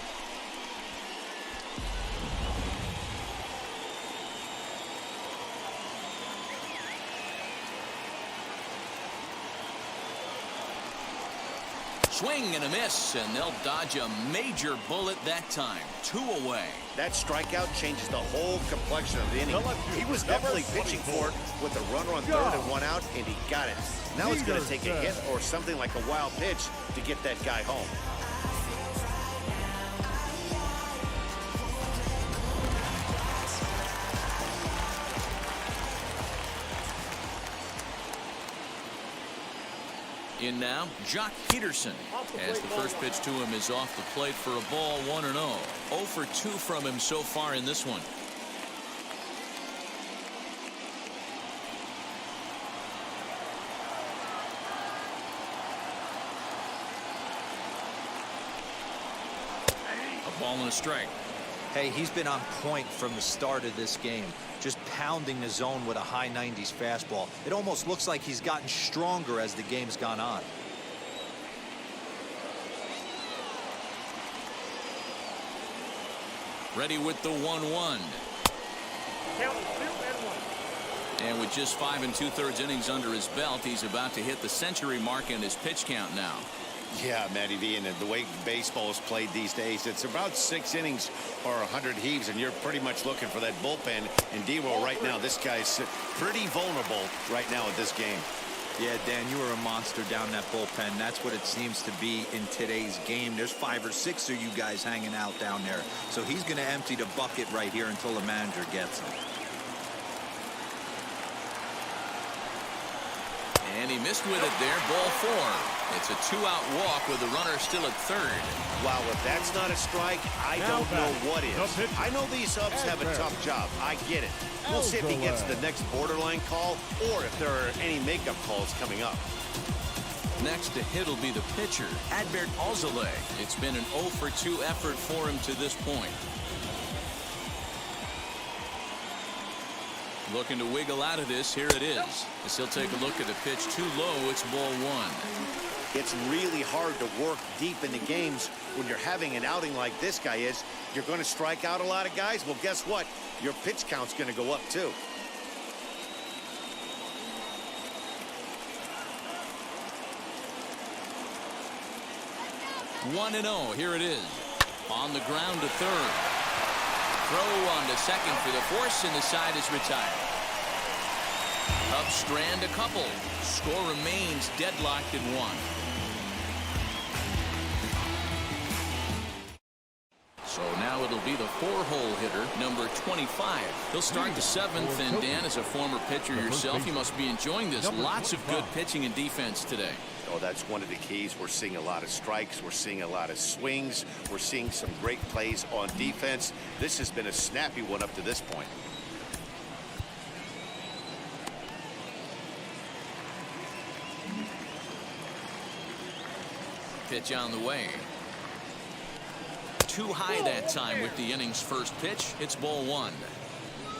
Swing and a miss, and they'll dodge a major bullet that time. 2 away. That strikeout changes the whole complexion of the inning. He was definitely pitching for it with a runner on third and 1 out, and he got it. Now it's going to take a hit or something like a wild pitch to get that guy home. In now, Jock Peterson, as the first pitch to him is off the plate for a ball 1-0. 0 for 2 from him so far in this one. A ball and a strike. Hey, he's been on point from the start of this game, just pounding the zone with a high 90s fastball. It almost looks like he's gotten stronger as the game's gone on. Ready with the 1-1. Count 2-1. And with just 5 2/3 innings under his belt, he's about to hit the century mark in his pitch count now. Yeah, Matty V, and the way baseball is played these days, it's about 6 innings or 100 heaves, and you're pretty much looking for that bullpen. And D-Roll right now, this guy's pretty vulnerable right now at this game. Yeah, Dan, you were a monster down that bullpen. That's what it seems to be in today's game. There's 5 or 6 of you guys hanging out down there. So he's going to empty the bucket right here until the manager gets him. And he missed with it there, ball 4. It's a 2-out walk with the runner still at third. Wow, if that's not a strike, I don't know what is. I know these subs have a tough job. I get it. We'll see if he gets the next borderline call or if there are any makeup calls coming up. Next to hit will be the pitcher, Adbert Alzolay. It's been an 0 for 2 effort for him to this point. Looking to wiggle out of this. Here it is. As he'll take a look at the pitch too low. It's ball 1. It's really hard to work deep into games when you're having an outing like this guy is. You're going to strike out a lot of guys. Well, guess what? Your pitch count's going to go up too. One and 0. Here it is. On the ground to third. Throw on to second for the force, and the side is retired. Cubs strand a couple. Score remains deadlocked at 1. So now it'll be the 4-hole hitter, number 25. He'll start the 7th, and Dan, as a former pitcher yourself, you must be enjoying this. Lots of good pitching and defense today. Oh, that's one of the keys. We're seeing a lot of strikes. We're seeing a lot of swings. We're seeing some great plays on defense. This has been a snappy one up to this point. Pitch on the way. too high that time with the inning's first pitch. It's ball one.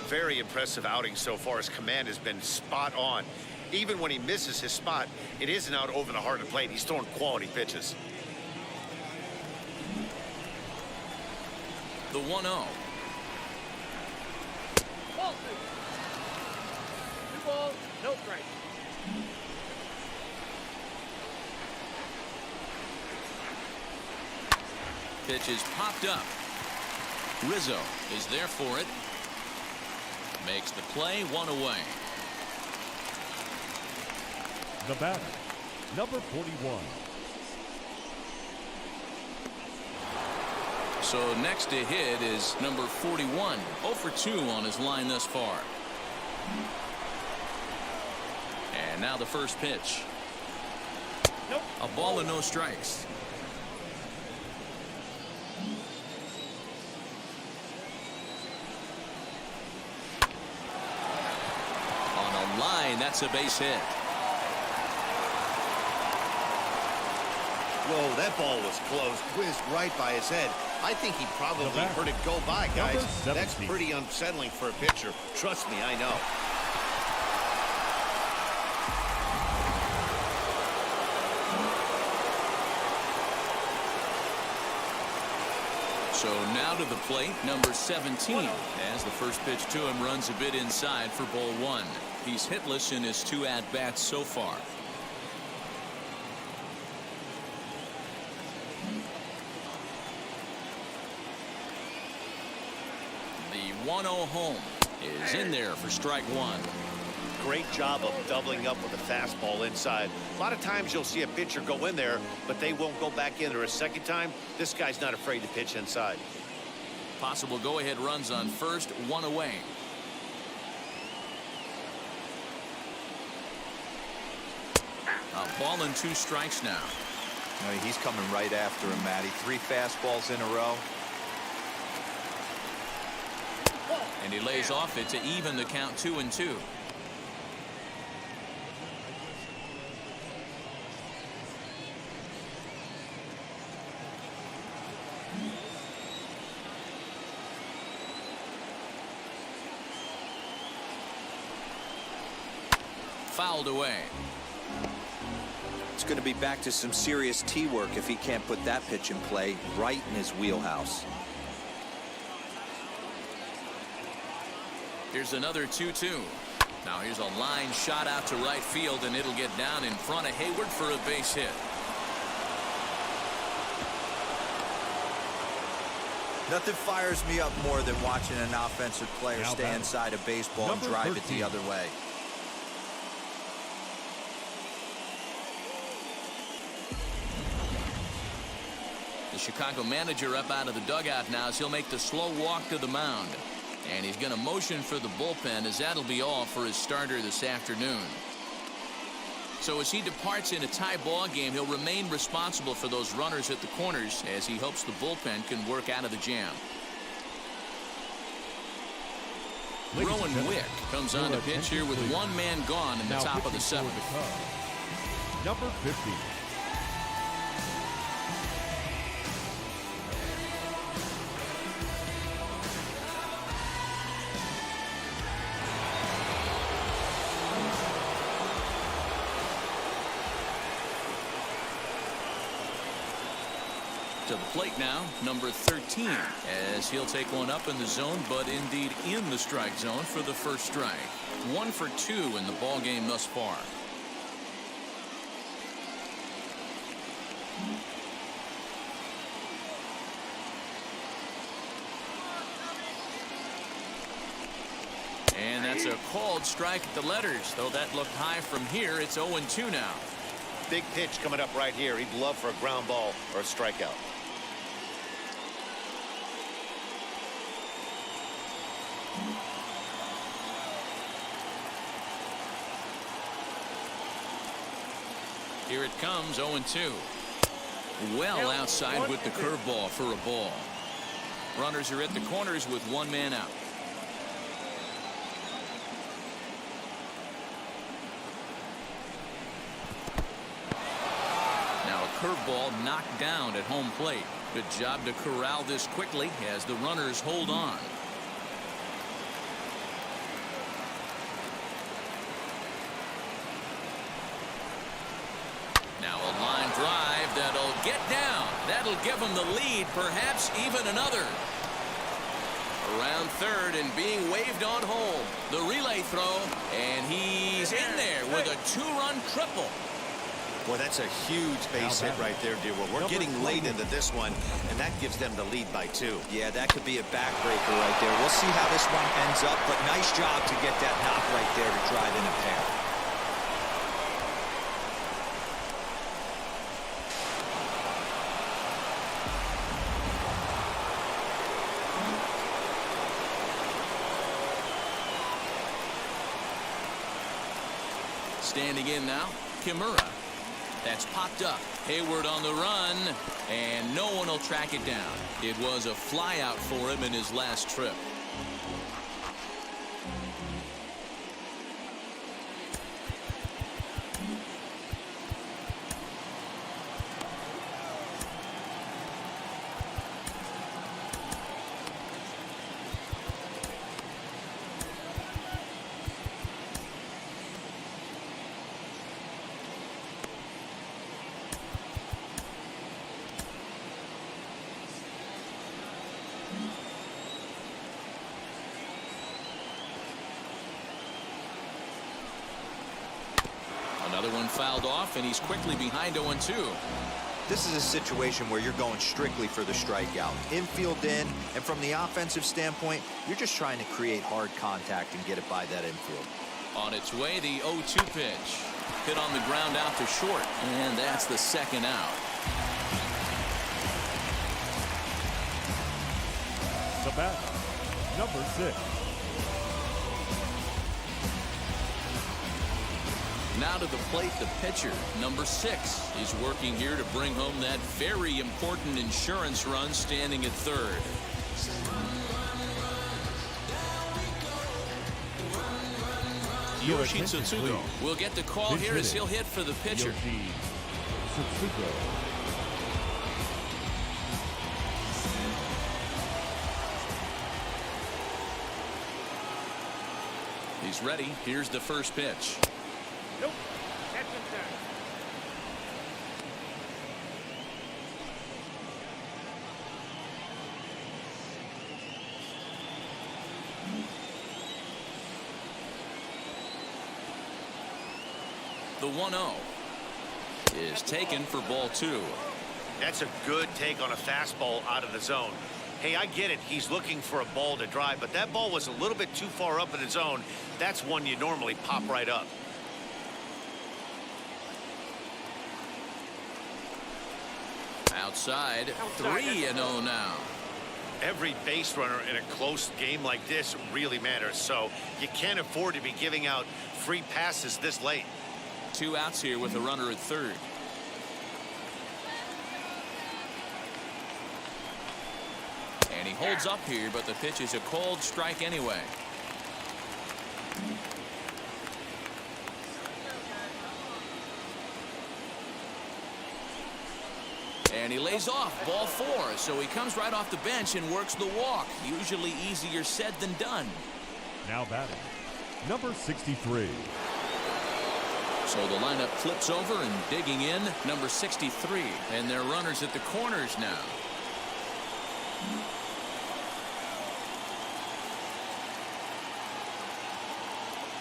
Very impressive outing so far. His command has been spot on. Even when he misses his spot, it isn't out over the heart of the plate. He's throwing quality pitches. The 1-0. Ball 2. 2 balls, no strikes. Pitch is popped up. Rizzo is there for it. Makes the play, 1 away. The batter, number 41. So next to hit is number 41. 0 for 2 on his line thus far. And now the first pitch. Nope. A ball and no strikes. On a line, that's a base hit. Whoa, that ball was close. Whizzed right by his head. I think he probably heard it go by, guys. That's pretty unsettling for a pitcher. Trust me, I know. So now to the plate, number 17, as the first pitch to him runs a bit inside for ball one. He's hitless in his 2 at-bats so far. The 1-0 home is in there for strike one. Great job of doubling up with a fastball inside. A lot of times you'll see a pitcher go in there, but they won't go back in there a second time. This guy's not afraid to pitch inside. Possible go-ahead runs on first, 1 away. A ball and 2 strikes now. No, he's coming right after him, Matty. 3 fastballs in a row. And he lays off it to even the count 2-2. Fouled away. It's going to be back to some serious tee work if he can't put that pitch in play right in his wheelhouse. Here's another 2-2. Now here's a line shot out to right field, and it'll get down in front of Hayward for a base hit. Nothing fires me up more than watching an offensive player Now stay batting, inside a baseball and number drive 13. it the other way. The Chicago manager up out of the dugout now as he'll make the slow walk to the mound. And he's going to motion for the bullpen, as that'll be all for his starter this afternoon. So as he departs in a tie ball game, he'll remain responsible for those runners at the corners as he hopes the bullpen can work out of the jam. Rowan Wick comes on to pitch here with 1 man gone in the top of the 7th. Number 50. To the plate now, number 13, as he'll take one up in the zone, but indeed in the strike zone for the first strike. 1 for 2 in the ball game thus far. And that's a called strike at the letters, though that looked high from here. It's 0-2 now. Big pitch coming up right here. He'd love for a ground ball or a strikeout. Here it comes, 0-2. Well outside with the curveball for a ball. Runners are at the corners with 1 man out. Now a curveball knocked down at home plate. Good job to corral this quickly as the runners hold on. Now a line drive that'll get down. That'll give them the lead, perhaps even another. Around third and being waved on home. The relay throw, and he's in there with a two-run triple. Boy, that's a huge base hit right there, dear. Well, we're getting late into this one, and that gives them the lead by 2. Yeah, that could be a backbreaker right there. We'll see how this one ends up, but nice job to get that knock right there to drive in a pair. Standing in now, Kimura. That's popped up. Hayward on the run, and no one will track it down. It was a flyout for him in his last trip. Another one fouled off, and he's quickly behind 0-2. This is a situation where you're going strictly for the strikeout. Infield in, and from the offensive standpoint, you're just trying to create hard contact and get it by that infield. On its way, the 0-2 pitch. Hit on the ground out to short, and that's the second out. The batter, number 6. Now to the plate, the pitcher, number 6, is working here to bring home that very important insurance run, standing at third. Yoshi Tsutsugo will get the call here as he'll hit for the pitcher. He's ready. Here's the first pitch. Nope. Catch him down. The 1-0 is taken for ball 2. That's a good take on a fastball out of the zone. Hey, I get it. He's looking for a ball to drive, but that ball was a little bit too far up in the zone. That's one you normally pop right up. Outside, 3-0 now. Every base runner in a close game like this really matters, so you can't afford to be giving out free passes this late. 2 outs here with a runner at third. And he holds up here, but the pitch is a cold strike anyway. And he lays off, ball 4, so he comes right off the bench and works the walk. Usually easier said than done. Now batting, number 63. So the lineup flips over and digging in, number 63. And they're runners at the corners now.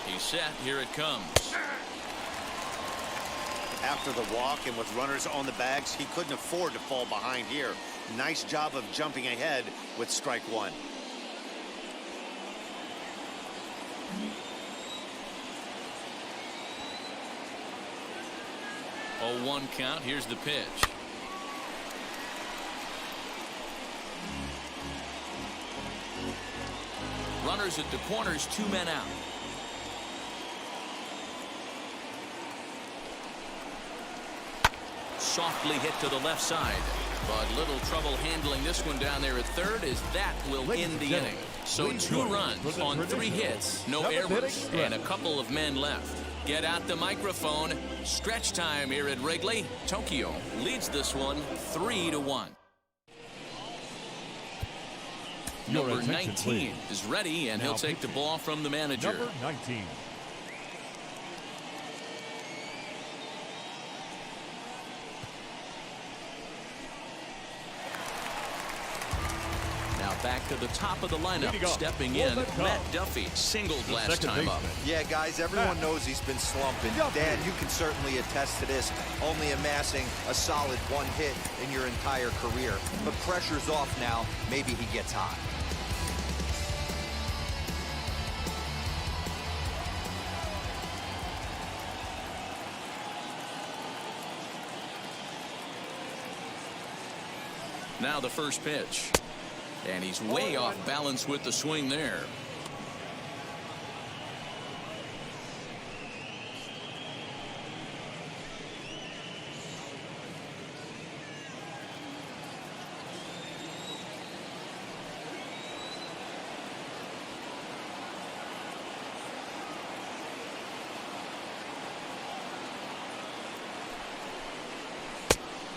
He's set, here it comes. After the walk and with runners on the bags, he couldn't afford to fall behind here. Nice job of jumping ahead with strike 1. 0-1 count. Here's the pitch. Runners at the corners, 2 men out. Softly hit to the left side, but little trouble handling this one down there at third, as that will end the inning. So 2 runs on 3 hits, no errors, and a couple of men left. Get out the microphone. Stretch time here at Wrigley. Tokyo leads this one 3-1. Your Number attention, 19 please. is ready, and Now he'll take the pitching. ball from the manager. Number 19. Now back to the top of the lineup. Leading off Stepping for in, the Cubs, Matt Duffy singled the last second time up. baseman. Yeah, guys, everyone knows he's been slumping. Duffy. Dan, you can certainly attest to this, only amassing a solid 1 hit in your entire career. But pressure's off now. Maybe he gets hot. Now the first pitch. And he's way off balance with the swing there.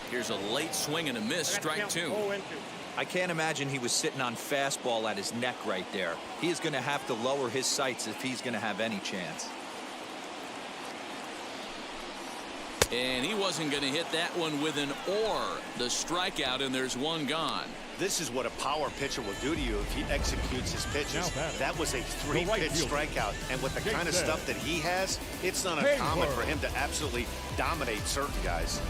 Here's a late swing and a miss, strike two. I can't imagine he was sitting on fastball at his neck right there. He is going to have to lower his sights if he's going to have any chance. And he wasn't going to hit that one with an or. The strikeout, and there's one gone. This is what a power pitcher will do to you if he executes his pitches. Now batting. That was a 3-pitch fielder. strikeout. And with the Jake kind of Beck. stuff that he has, it's not Hayward. uncommon for him to absolutely dominate certain guys.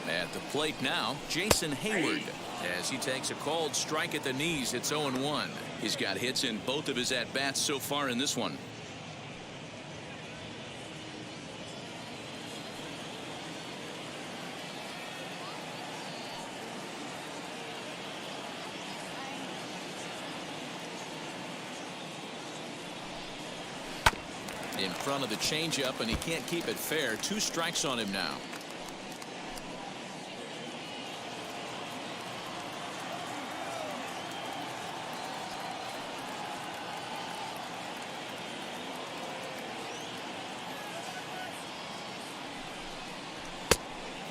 At the plate now, Jason Hayward. As he takes a called strike at the knees, it's 0-1. He's got hits in both of his at-bats so far in this one. In front of the changeup, and he can't keep it fair. 2 strikes on him now.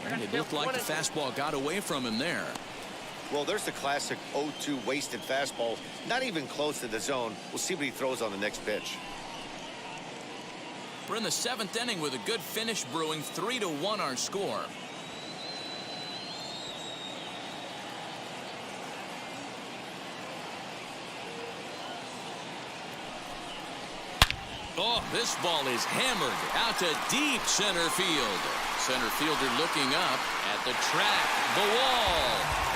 And it looked like the fastball got away from him there. Well, there's the classic 0-2 wasted fastball. Not even close to the zone. We'll see what he throws on the next pitch. We're in the 7th inning with a good finish brewing. 3-1 our score. Oh, this ball is hammered out to deep center field. Center fielder looking up at the track, the wall,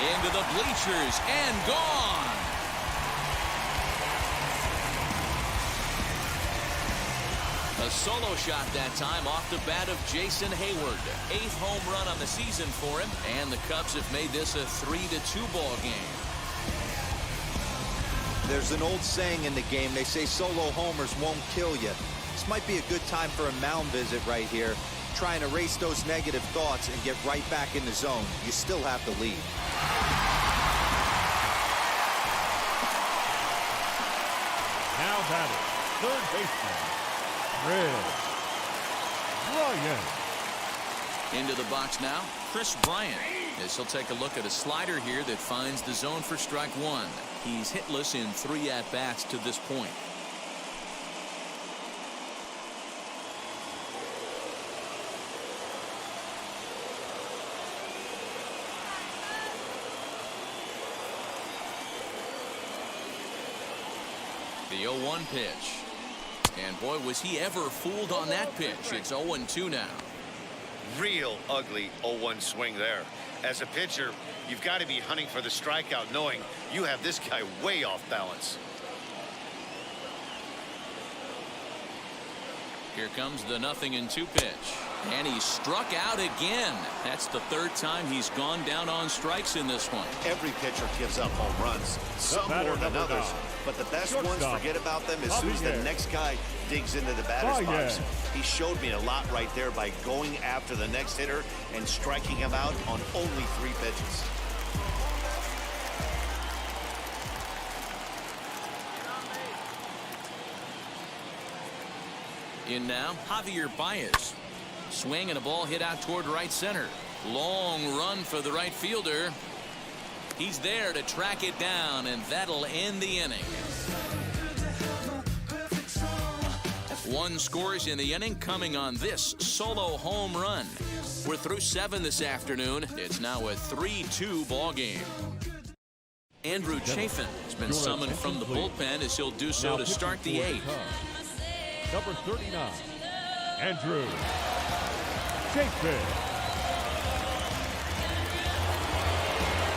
into the bleachers, and gone. A solo shot that time off the bat of Jason Hayward. 8th home run on the season for him, and the Cubs have made this a 3-2 ball game. There's an old saying in the game. They say solo homers won't kill you. This might be a good time for a mound visit right here. Try and erase those negative thoughts and get right back in the zone. You still have the lead. Now batting, third baseman, Chris Bryant. Into the box now, Chris Bryant. As he'll take a look at a slider here that finds the zone for strike 1. He's hitless in 3 at-bats to this point. The 0-1 pitch. And boy, was he ever fooled on that pitch. It's 0-2 now. Real ugly 0-1 swing there. As a pitcher, you've got to be hunting for the strikeout, knowing you have this guy way off balance. Here comes the 0-2 pitch. And he struck out again. That's the 3rd time he's gone down on strikes in this one. Every pitcher gives up home runs, some batter, more than number others. 9. But the best ones, Shortstop. forget about them as soon as the Javier. next guy digs into the batter's box. Javier. He showed me a lot right there by going after the next hitter and striking him out on only 3 pitches. In now, Javier Baez. Swing and a ball hit out toward right center. Long run for the right fielder. He's there to track it down, and that'll end the inning. One scores in the inning coming on this solo home run. We're through 7 this afternoon. It's now a 3-2 ball game. Andrew Chafin has been summoned from the bullpen as he'll do so to start the 8th. Number 39, Andrew Chafin.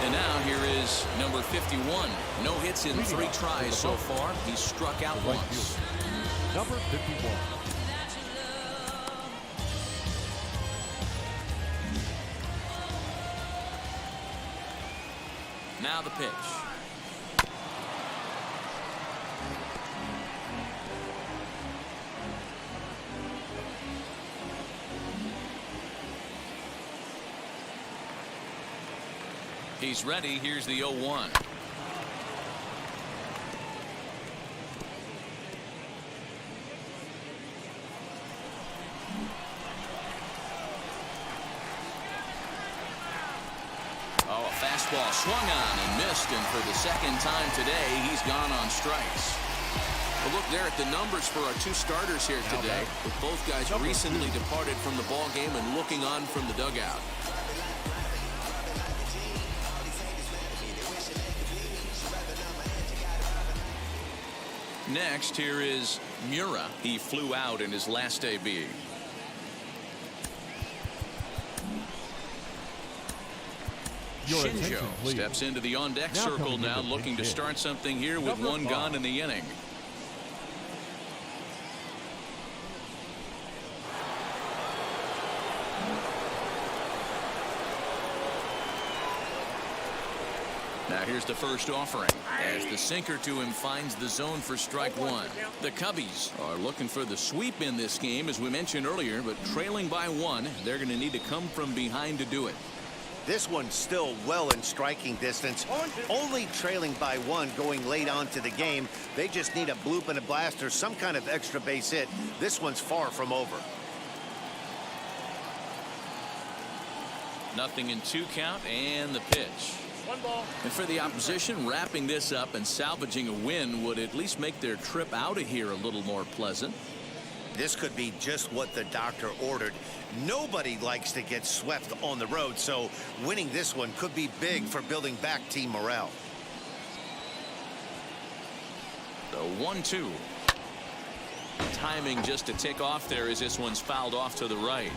And now here is number 51. No hits in 3 tries so far. He's struck out once. Number 51. Now the pitch. He's ready. Here's the 0-1. Oh, a fastball swung on and missed, and for the second time today, he's gone on strikes. A look there at the numbers for our 2 starters here today, with both guys recently departed from the ball game and looking on from the dugout. Next, here is Mura. He flew out in his last AB. Shinjo steps into the on-deck circle now, looking to start something here with 1 gone in the inning. Now here's the first offering as the sinker to him finds the zone for strike 1. The Cubbies are looking for the sweep in this game, as we mentioned earlier, but trailing by 1, they're going to need to come from behind to do it. This one's still well in striking distance, only trailing by 1 going late on to the game. They just need a bloop and a blast or some kind of extra base hit. This one's far from over. Nothing in 2 count, and the pitch. 1 ball. And for the opposition, wrapping this up and salvaging a win would at least make their trip out of here a little more pleasant. This could be just what the doctor ordered. Nobody likes to get swept on the road, so winning this one could be big for building back team morale. The 1-2. Timing just to tick off there as this one's fouled off to the right.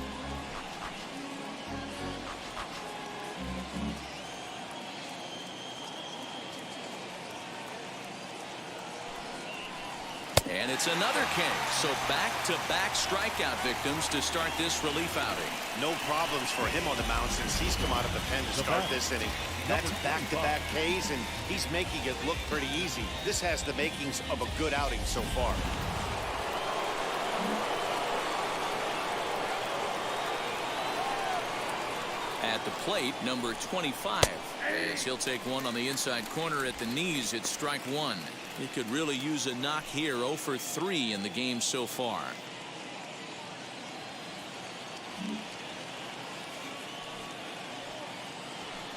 And it's another K. So back-to-back strikeout victims to start this relief outing. No problems for him on the mound since he's come out of the pen to start this inning. That's back-to-back Ks, and he's making it look pretty easy. This has the makings of a good outing so far. At the plate, number 25. As he'll take one on the inside corner at the knees, it's strike 1. He could really use a knock here. 0 for 3 in the game so far.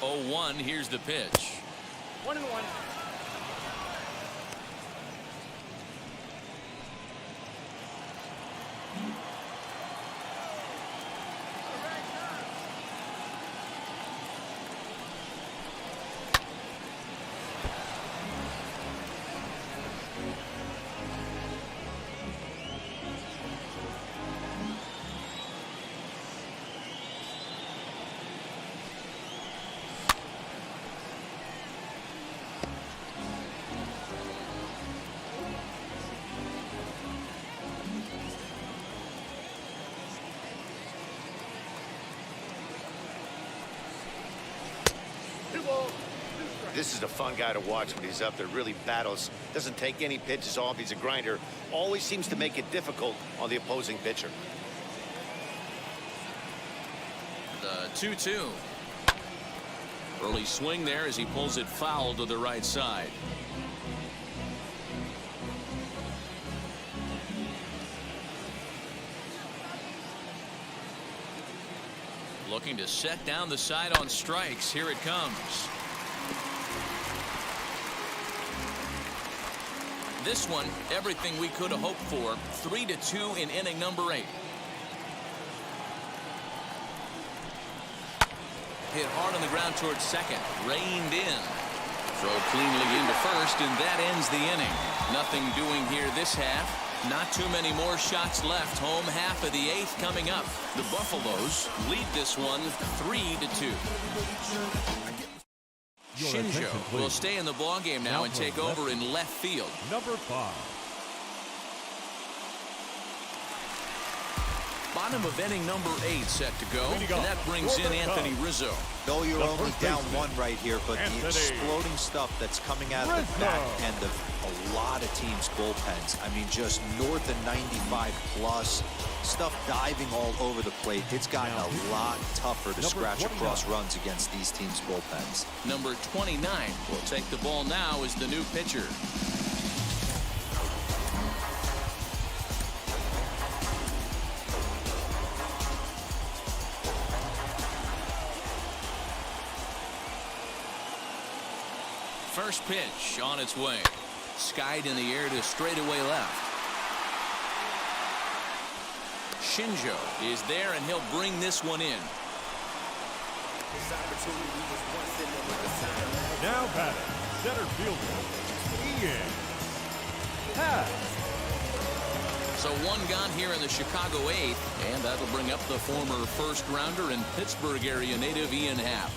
Oh, 1. Here's the pitch. 1-1. This is a fun guy to watch when he's up there. Really battles. Doesn't take any pitches off. He's a grinder. Always seems to make it difficult on the opposing pitcher. The 2-2. Early swing there as he pulls it foul to the right side. Looking to set down the side on strikes. Here it comes. This one, everything we could have hoped for. 3-2 in inning number 8. Hit hard on the ground towards second. Reined in. Throw cleanly into first, and that ends the inning. Nothing doing here this half. Not too many more shots left. Home half of the 8th coming up. The Buffaloes lead this one 3-2. Shinjo will stay in the ballgame now and take over in left field. Number 5. Bottom of inning number 8 set to go, and that brings in Anthony Rizzo. No, you're only down 1 right here, but the exploding stuff that's coming out of the back end of a lot of teams' bullpens. I mean, just north of 95 plus, stuff diving all over the plate. It's gotten a lot tougher to scratch across runs against these teams' bullpens. Number 29 will take the ball now as the new pitcher. First pitch on its way. Skied in the air to straightaway left. Shinjo is there, and he'll bring this one in. Now batting, center fielder, Ian Happ. So one gone here in the Chicago 8th, and that'll bring up the former first-rounder and Pittsburgh area native Ian Happ.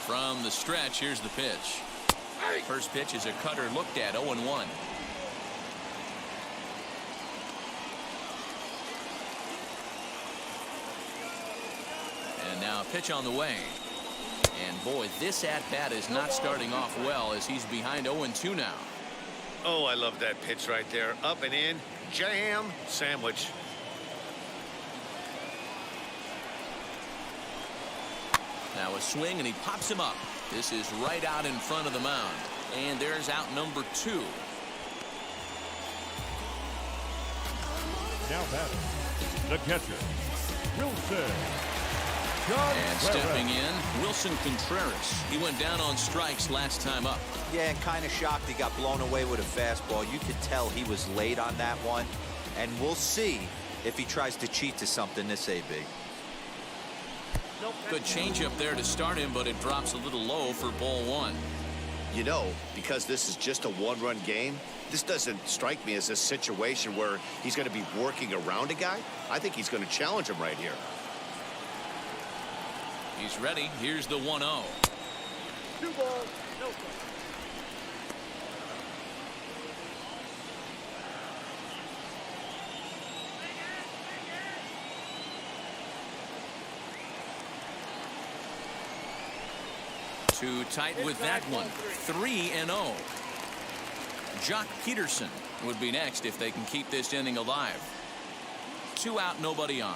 From the stretch, here's the pitch. First pitch is a cutter looked at, 0-1. And now a pitch on the way. And boy, this at-bat is not starting off well as he's behind 0-2 now. Oh, I love that pitch right there. Up and in. Jam sandwich. Now a swing, and he pops him up. This is right out in front of the mound. And there's out number 2. Now batting, the catcher, Wilson. And stepping in, Wilson Contreras. He went down on strikes last time up. Yeah, and kind of shocked he got blown away with a fastball. You could tell he was late on that one. And we'll see if he tries to cheat to something this AB. Good changeup there to start him, but it drops a little low for ball 1. You know, because this is just a one-run game, this doesn't strike me as a situation where he's going to be working around a guy. I think he's going to challenge him right here. He's ready. Here's the 1-0. 2 balls, no strikes. Too tight with that one. 3-0. Jock Peterson would be next if they can keep this inning alive. 2 out, nobody on.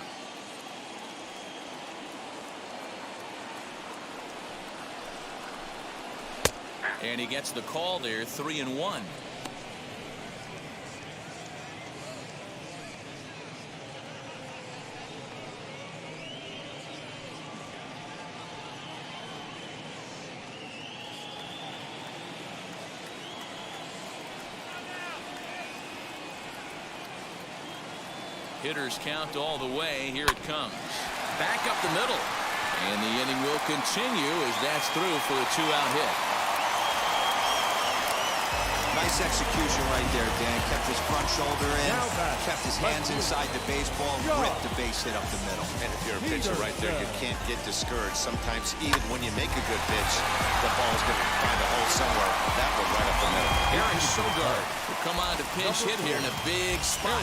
And he gets the call there, 3-1. Hitters count all the way. Here it comes. Back up the middle. And the inning will continue as that's through for a 2-out hit. Nice execution right there, Dan. Kept his front shoulder in, kept his hands inside the baseball, ripped the base hit up the middle. And if you're a pitcher right there, you can't get discouraged. Sometimes even when you make a good pitch, the ball's going to find a hole somewhere. That one right up the middle. Aaron Sogard will come on to pinch hit here in a big spot.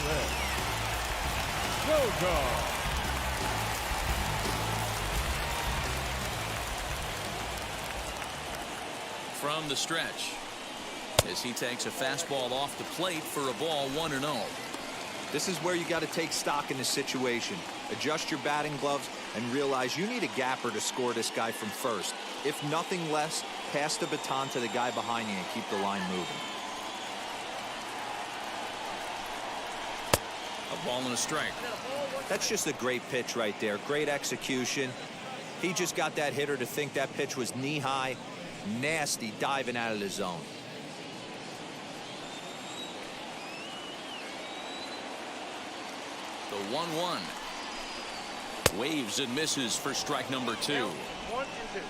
From the stretch, as he takes a fastball off the plate for a ball, 1-0. This is where you got to take stock in the situation. Adjust your batting gloves and realize you need a gapper to score this guy from first. If nothing less, pass the baton to the guy behind you and keep the line moving. A ball and a strike. That's just a great pitch right there. Great execution. He just got that hitter to think that pitch was knee-high. Nasty diving out of the zone. The 1-1. Waves and misses for strike number 2. 1 and 2.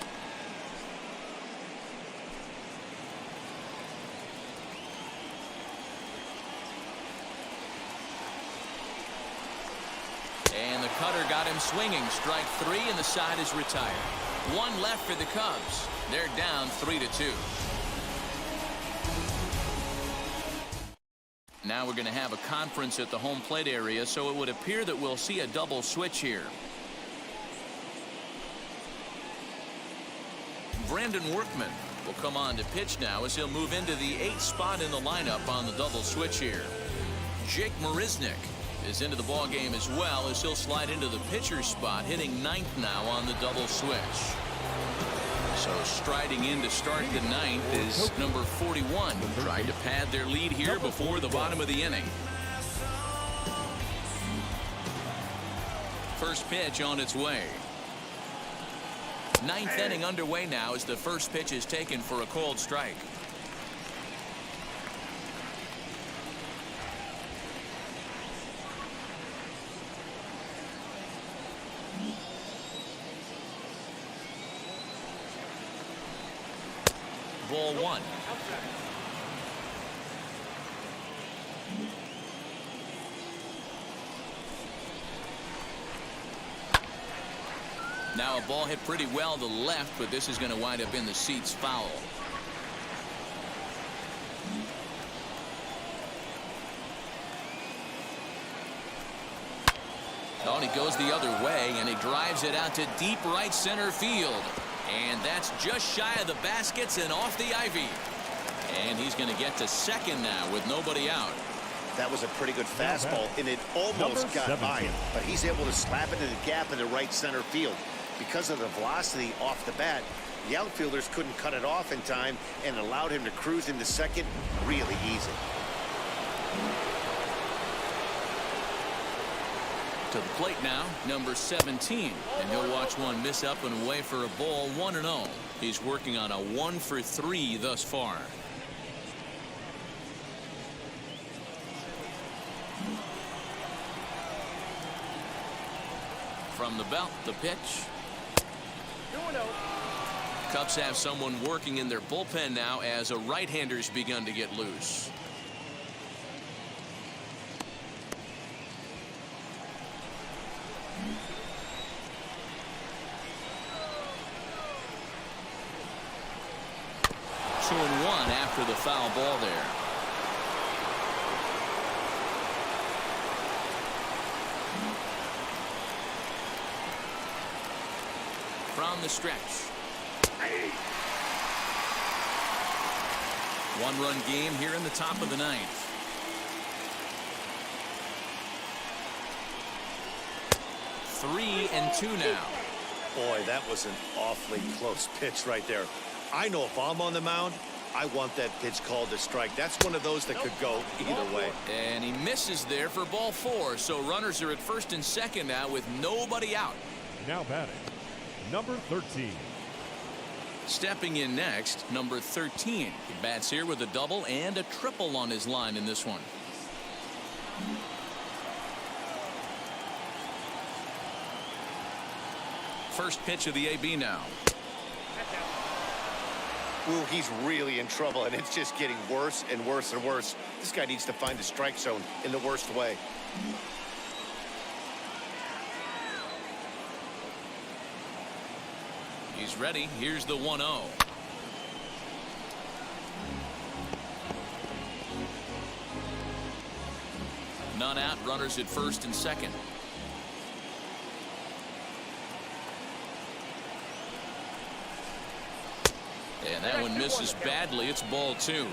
And the cutter got him swinging. Strike 3, and the side is retired. 1 left for the Cubs. They're down 3-2. Now we're going to have a conference at the home plate area, so it would appear that we'll see a double switch here. Brandon Workman will come on to pitch now as he'll move into the 8th spot in the lineup on the double switch here. Jake Marisnick is into the ball game as well as he'll slide into the pitcher spot, hitting 9th now on the double switch. So striding in to start the 9th is number 41, trying to pad their lead here before the bottom of the inning. First pitch on its way. 9th inning underway now as the first pitch is taken for a called strike. Ball 1. Now a ball hit pretty well to left, but this is going to wind up in the seats foul. Oh, and he goes the other way, and he drives it out to deep right center field. And that's just shy of the baskets and off the ivy. And he's going to get to second now with nobody out. That was a pretty good fastball, and it almost got by him, but he's able to slap it in the gap in the right center field. Because of the velocity off the bat, the outfielders couldn't cut it off in time and allowed him to cruise into second really easy. To the plate now, number 17, and he'll watch one miss up and away for a ball. 1-0. He's working on a 1 for 3 thus far. From the belt, the pitch. 2-0. Cubs have someone working in their bullpen now as a right-hander's begun to get loose. Two and one after the foul ball there. From the stretch. One-run game here in the top of the 9th. Three and two now. Boy, that was an awfully close pitch right there. I know if I'm on the mound, I want that pitch called a strike. That's one of those that could go either way. And he misses there for ball 4. So runners are at first and second now with nobody out. Now batting, number 13. Stepping in next, number 13. He bats here with a double and a triple on his line in this one. First pitch of the AB now. Ooh, he's really in trouble, and it's just getting worse and worse and worse. This guy needs to find the strike zone in the worst way. He's ready. Here's the 1-0. None out. Runners at first and second. And that one misses badly. It's ball 2.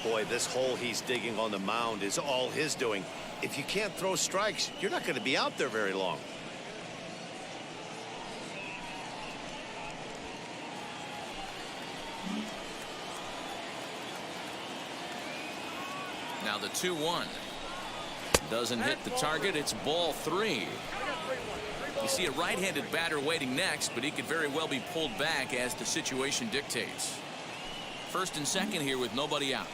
Boy, this hole he's digging on the mound is all his doing. If you can't throw strikes, you're not going to be out there very long. Now the 2-1. Doesn't hit the target. It's ball 3. You see a right-handed batter waiting next, but he could very well be pulled back as the situation dictates. First and second here with nobody out.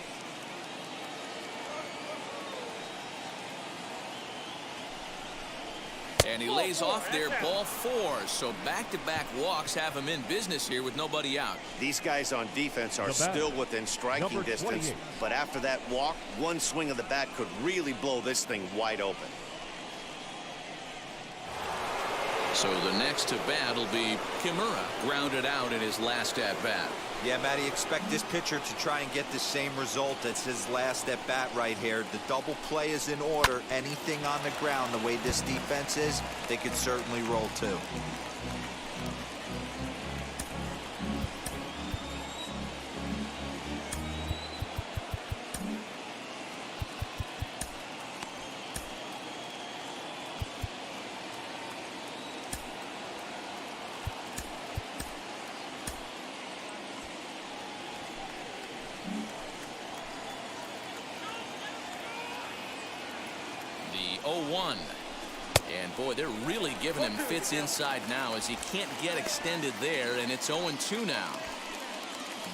And he lays off there, ball 4. So back-to-back walks have him in business here with nobody out. These guys on defense are still within striking distance, but after that walk, one swing of the bat could really blow this thing wide open. So the next to bat will be Kimura, grounded out in his last at-bat. Yeah, Matty, expect this pitcher to try and get the same result as his last at-bat right here. The double play is in order. Anything on the ground, the way this defense is, they could certainly roll too. The 0-1. And boy, they're really giving him fits inside now as he can't get extended there, and it's 0-2 now.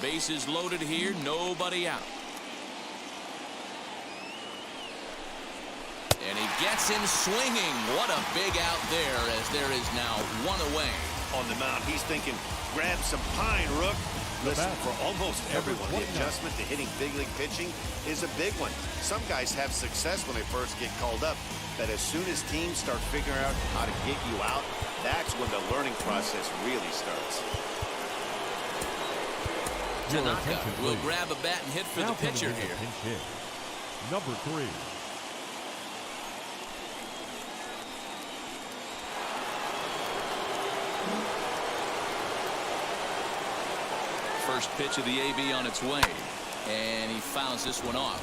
Bases loaded here, nobody out. And he gets him swinging. What a big out there, as there is now one away. On the mound, he's thinking, grab some pine, Rook. Listen, for almost everyone, the adjustment to hitting big league pitching is a big one. Some guys have success when they first get called up, but as soon as teams start figuring out how to get you out, that's when the learning process really starts. Tanaka will grab a bat and hit for the pitcher here. Number 3. First pitch of the AB on its way, and he fouls this one off.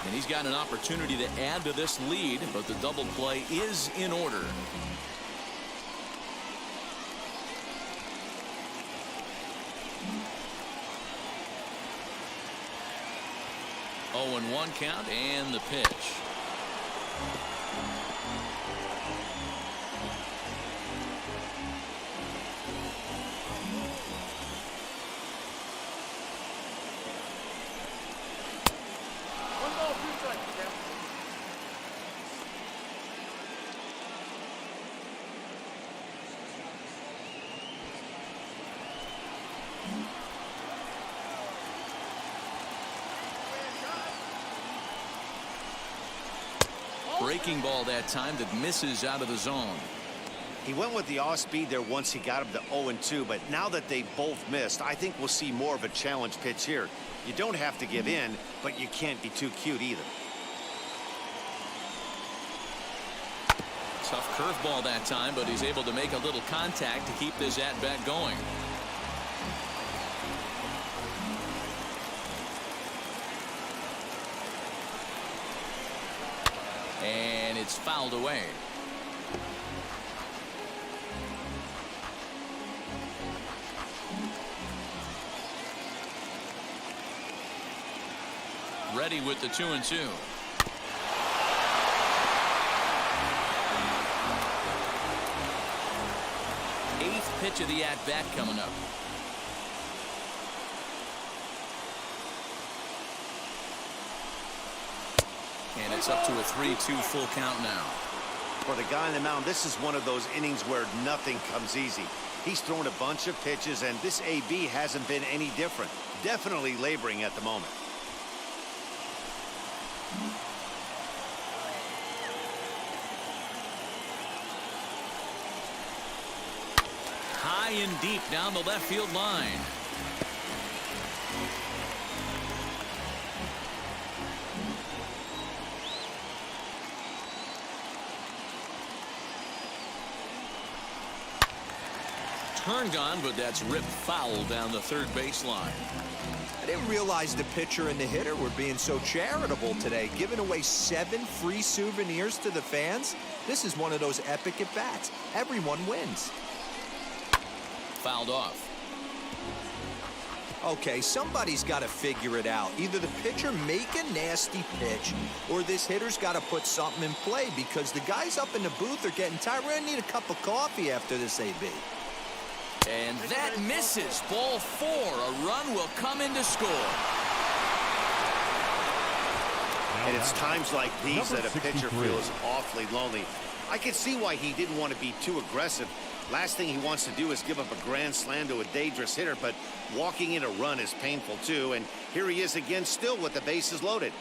And he's got an opportunity to add to this lead, but the double play is in order. Oh, and 1 count, and the pitch. Breaking ball that time that misses out of the zone. He went with the off speed there once he got him to 0-2, but now that they both missed, I think we'll see more of a challenge pitch here. You don't have to give in, but you can't be too cute either. Tough curveball that time, but he's able to make a little contact to keep this at-bat going. And it's fouled away. Ready with the 2-2. Eighth pitch of the at-bat coming up. And it's up to a 3-2 full count now. For the guy on the mound, this is one of those innings where nothing comes easy. He's thrown a bunch of pitches, and this AB hasn't been any different. Definitely laboring at the moment. High and deep down the left field line. Turned on, but that's ripped foul down the third baseline. I didn't realize the pitcher and the hitter were being so charitable today, giving away 7 free souvenirs to the fans. This is one of those epic at-bats. Everyone wins. Fouled off. Okay, somebody's got to figure it out. Either the pitcher make a nasty pitch, or this hitter's got to put something in play, because the guys up in the booth are getting tired. We're going to need a cup of coffee after this, AB. And that misses. Ball 4. A run will come in to score. And it's times like these Number that a pitcher 63. feels awfully lonely. I can see why he didn't want to be too aggressive. Last thing he wants to do is give up a grand slam to a dangerous hitter, but walking in a run is painful too. And here he is again, still with the bases loaded.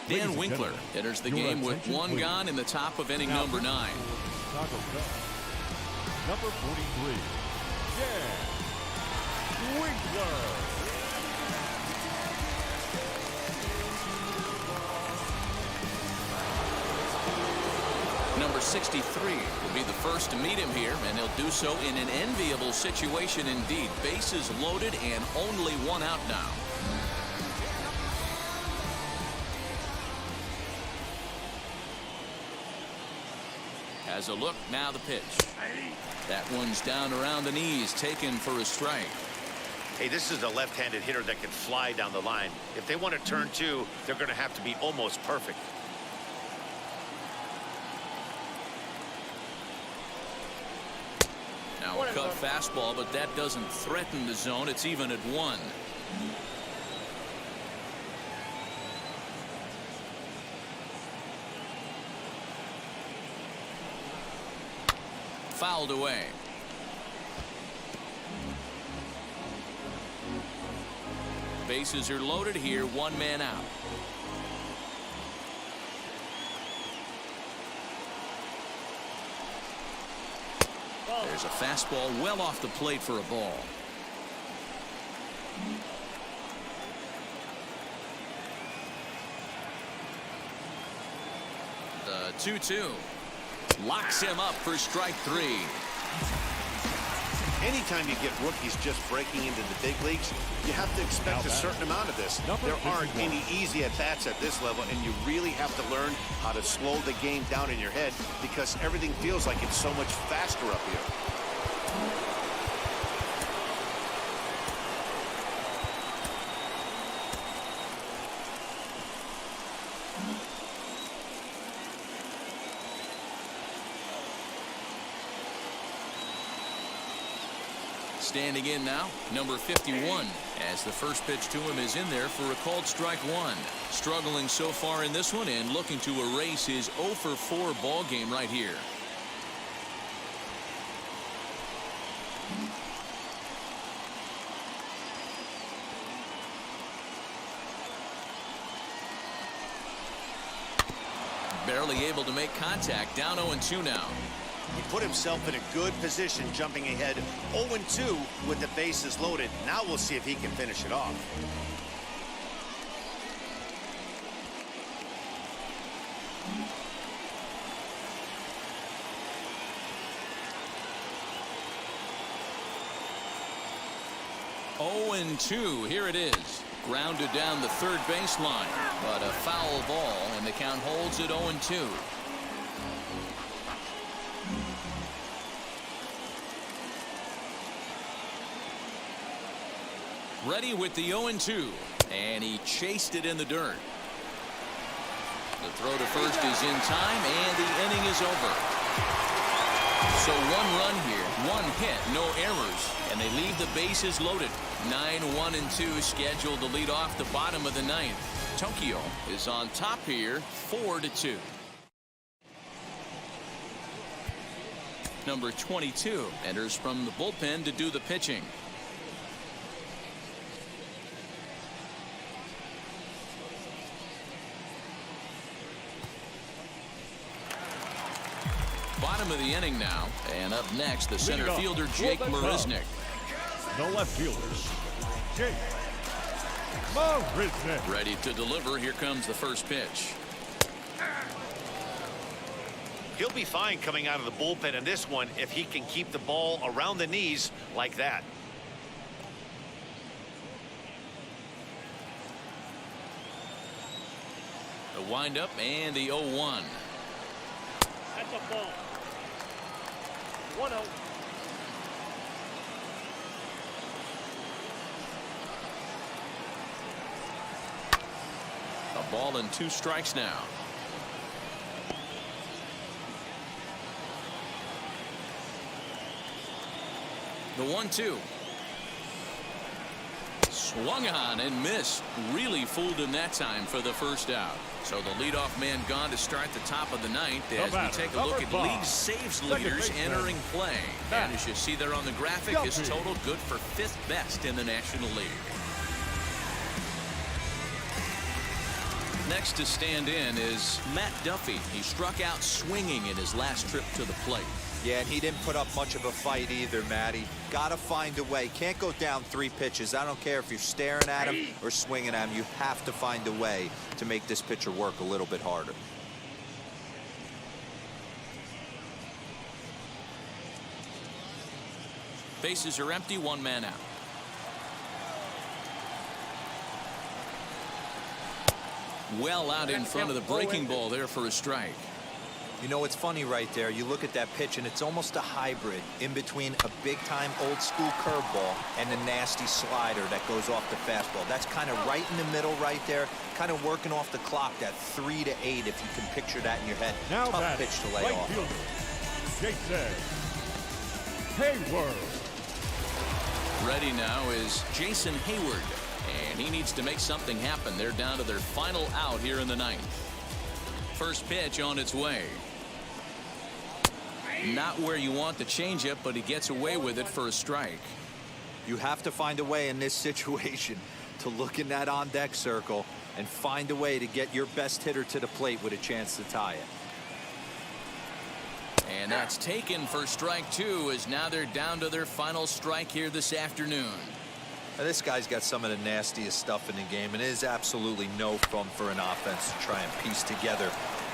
Dan Winkler enters the game with one gone in the top of inning number 9. Chicago Cubs. Number 43, Dan Winkler. Number 63 will be the first to meet him here, and he'll do so in an enviable situation indeed. Bases loaded and only one out now. Has a look, now the pitch. That one's down around the knees, taken for a strike. Hey, this is a left-handed hitter that can fly down the line. If they want to turn 2, they're going to have to be almost perfect. Now a cut fastball, but that doesn't threaten the zone. It's even at 1. Fouled away. Bases are loaded here, 1 man out. There's a fastball well off the plate for a ball. The 2-2 locks him up for strike 3. Anytime you get rookies just breaking into the big leagues, you have to expect a certain amount of this. There aren't any easy at-bats at this level, and you really have to learn how to slow the game down in your head, because everything feels like it's so much faster up here. Standing in now, number 51, as the first pitch to him is in there for a called strike 1. Struggling so far in this one and looking to erase his 0-for-4 ball game right here. Barely able to make contact, down 0-2 now. He put himself in a good position, jumping ahead 0-2 with the bases loaded. Now we'll see if he can finish it off. And 2, here it is. Grounded down the third baseline, but a foul ball, and the count holds at 0-2. Ready with the 0-2, and he chased it in the dirt. The throw to first is in time, and the inning is over. So 1 run here, 1 hit, no errors, and they leave the bases loaded. 9-1-2 scheduled to lead off the bottom of the 9th. Tokyo is on top here, 4-2. Number 22 enters from the bullpen to do the pitching. Bottom of the inning now, and up next the center fielder Jake Marisnick. The left fielder, Jake Marisnick. Ready to deliver. Here comes the first pitch. He'll be fine coming out of the bullpen in this one if he can keep the ball around the knees like that. The windup and the 0-1. That's a ball. 1-0. Ball and 2 strikes now. The 1-2. Swung on and missed. Really fooled him that time for the first out. So the leadoff man gone to start the top of the 9th as we take a look at league saves leaders entering play. And as you see there on the graphic, his total good for 5th best in the National League. Next to stand in is Matt Duffy. He struck out swinging in his last trip to the plate. Yeah, and he didn't put up much of a fight either, Matty. Gotta find a way. Can't go down 3 pitches. I don't care if you're staring at him or swinging at him. You have to find a way to make this pitcher work a little bit harder. Bases are empty, 1 man out. Well out in front of the breaking ball there for a strike. You know, it's funny right there. You look at that pitch, and it's almost a hybrid in between a big-time old-school curveball and a nasty slider that goes off the fastball. That's kind of right in the middle right there, kind of working off the clock, that 3 to 8, if you can picture that in your head. Now tough pitch to lay right off. Fielder, Jason Hayward. Ready now is Jason Hayward, and he needs to make something happen. They're down to their final out here in the 9th. First pitch on its way. Not where you want the changeup, but he gets away with it for a strike. You have to find a way in this situation to look in that on-deck circle and find a way to get your best hitter to the plate with a chance to tie it. And that's taken for strike 2, as now they're down to their final strike here this afternoon. Now, this guy's got some of the nastiest stuff in the game, and it is absolutely no fun for an offense to try and piece together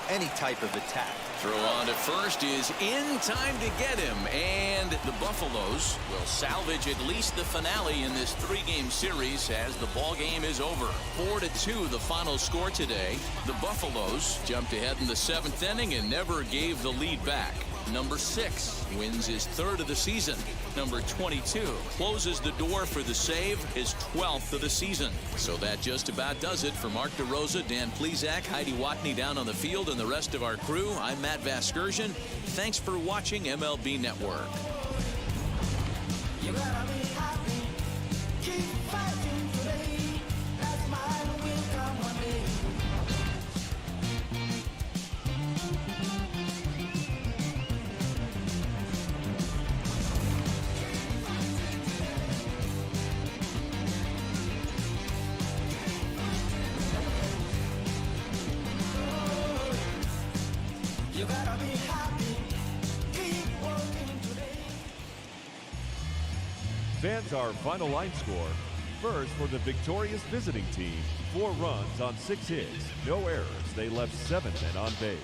any type of attack. Throw on to first is in time to get him, and the Buffaloes will salvage at least the finale in this 3-game series as the ball game is over. 4-2 the final score today. The Buffaloes jumped ahead in the 7th inning and never gave the lead back. Number 6 wins his 3rd of the season. Number 22 closes the door for the save, his 12th of the season. So that just about does it for Mark DeRosa, Dan Plesac, Heidi Watney down on the field, and the rest of our crew. I'm Matt Vasgersian. Thanks for watching MLB Network. You gotta be happy. Keep fighting today. That smile will come one day. You gotta be happy. Keep working today. Fans, our final line score. First, for the victorious visiting team, 4 runs on 6 hits, no errors. They left 7 men on base.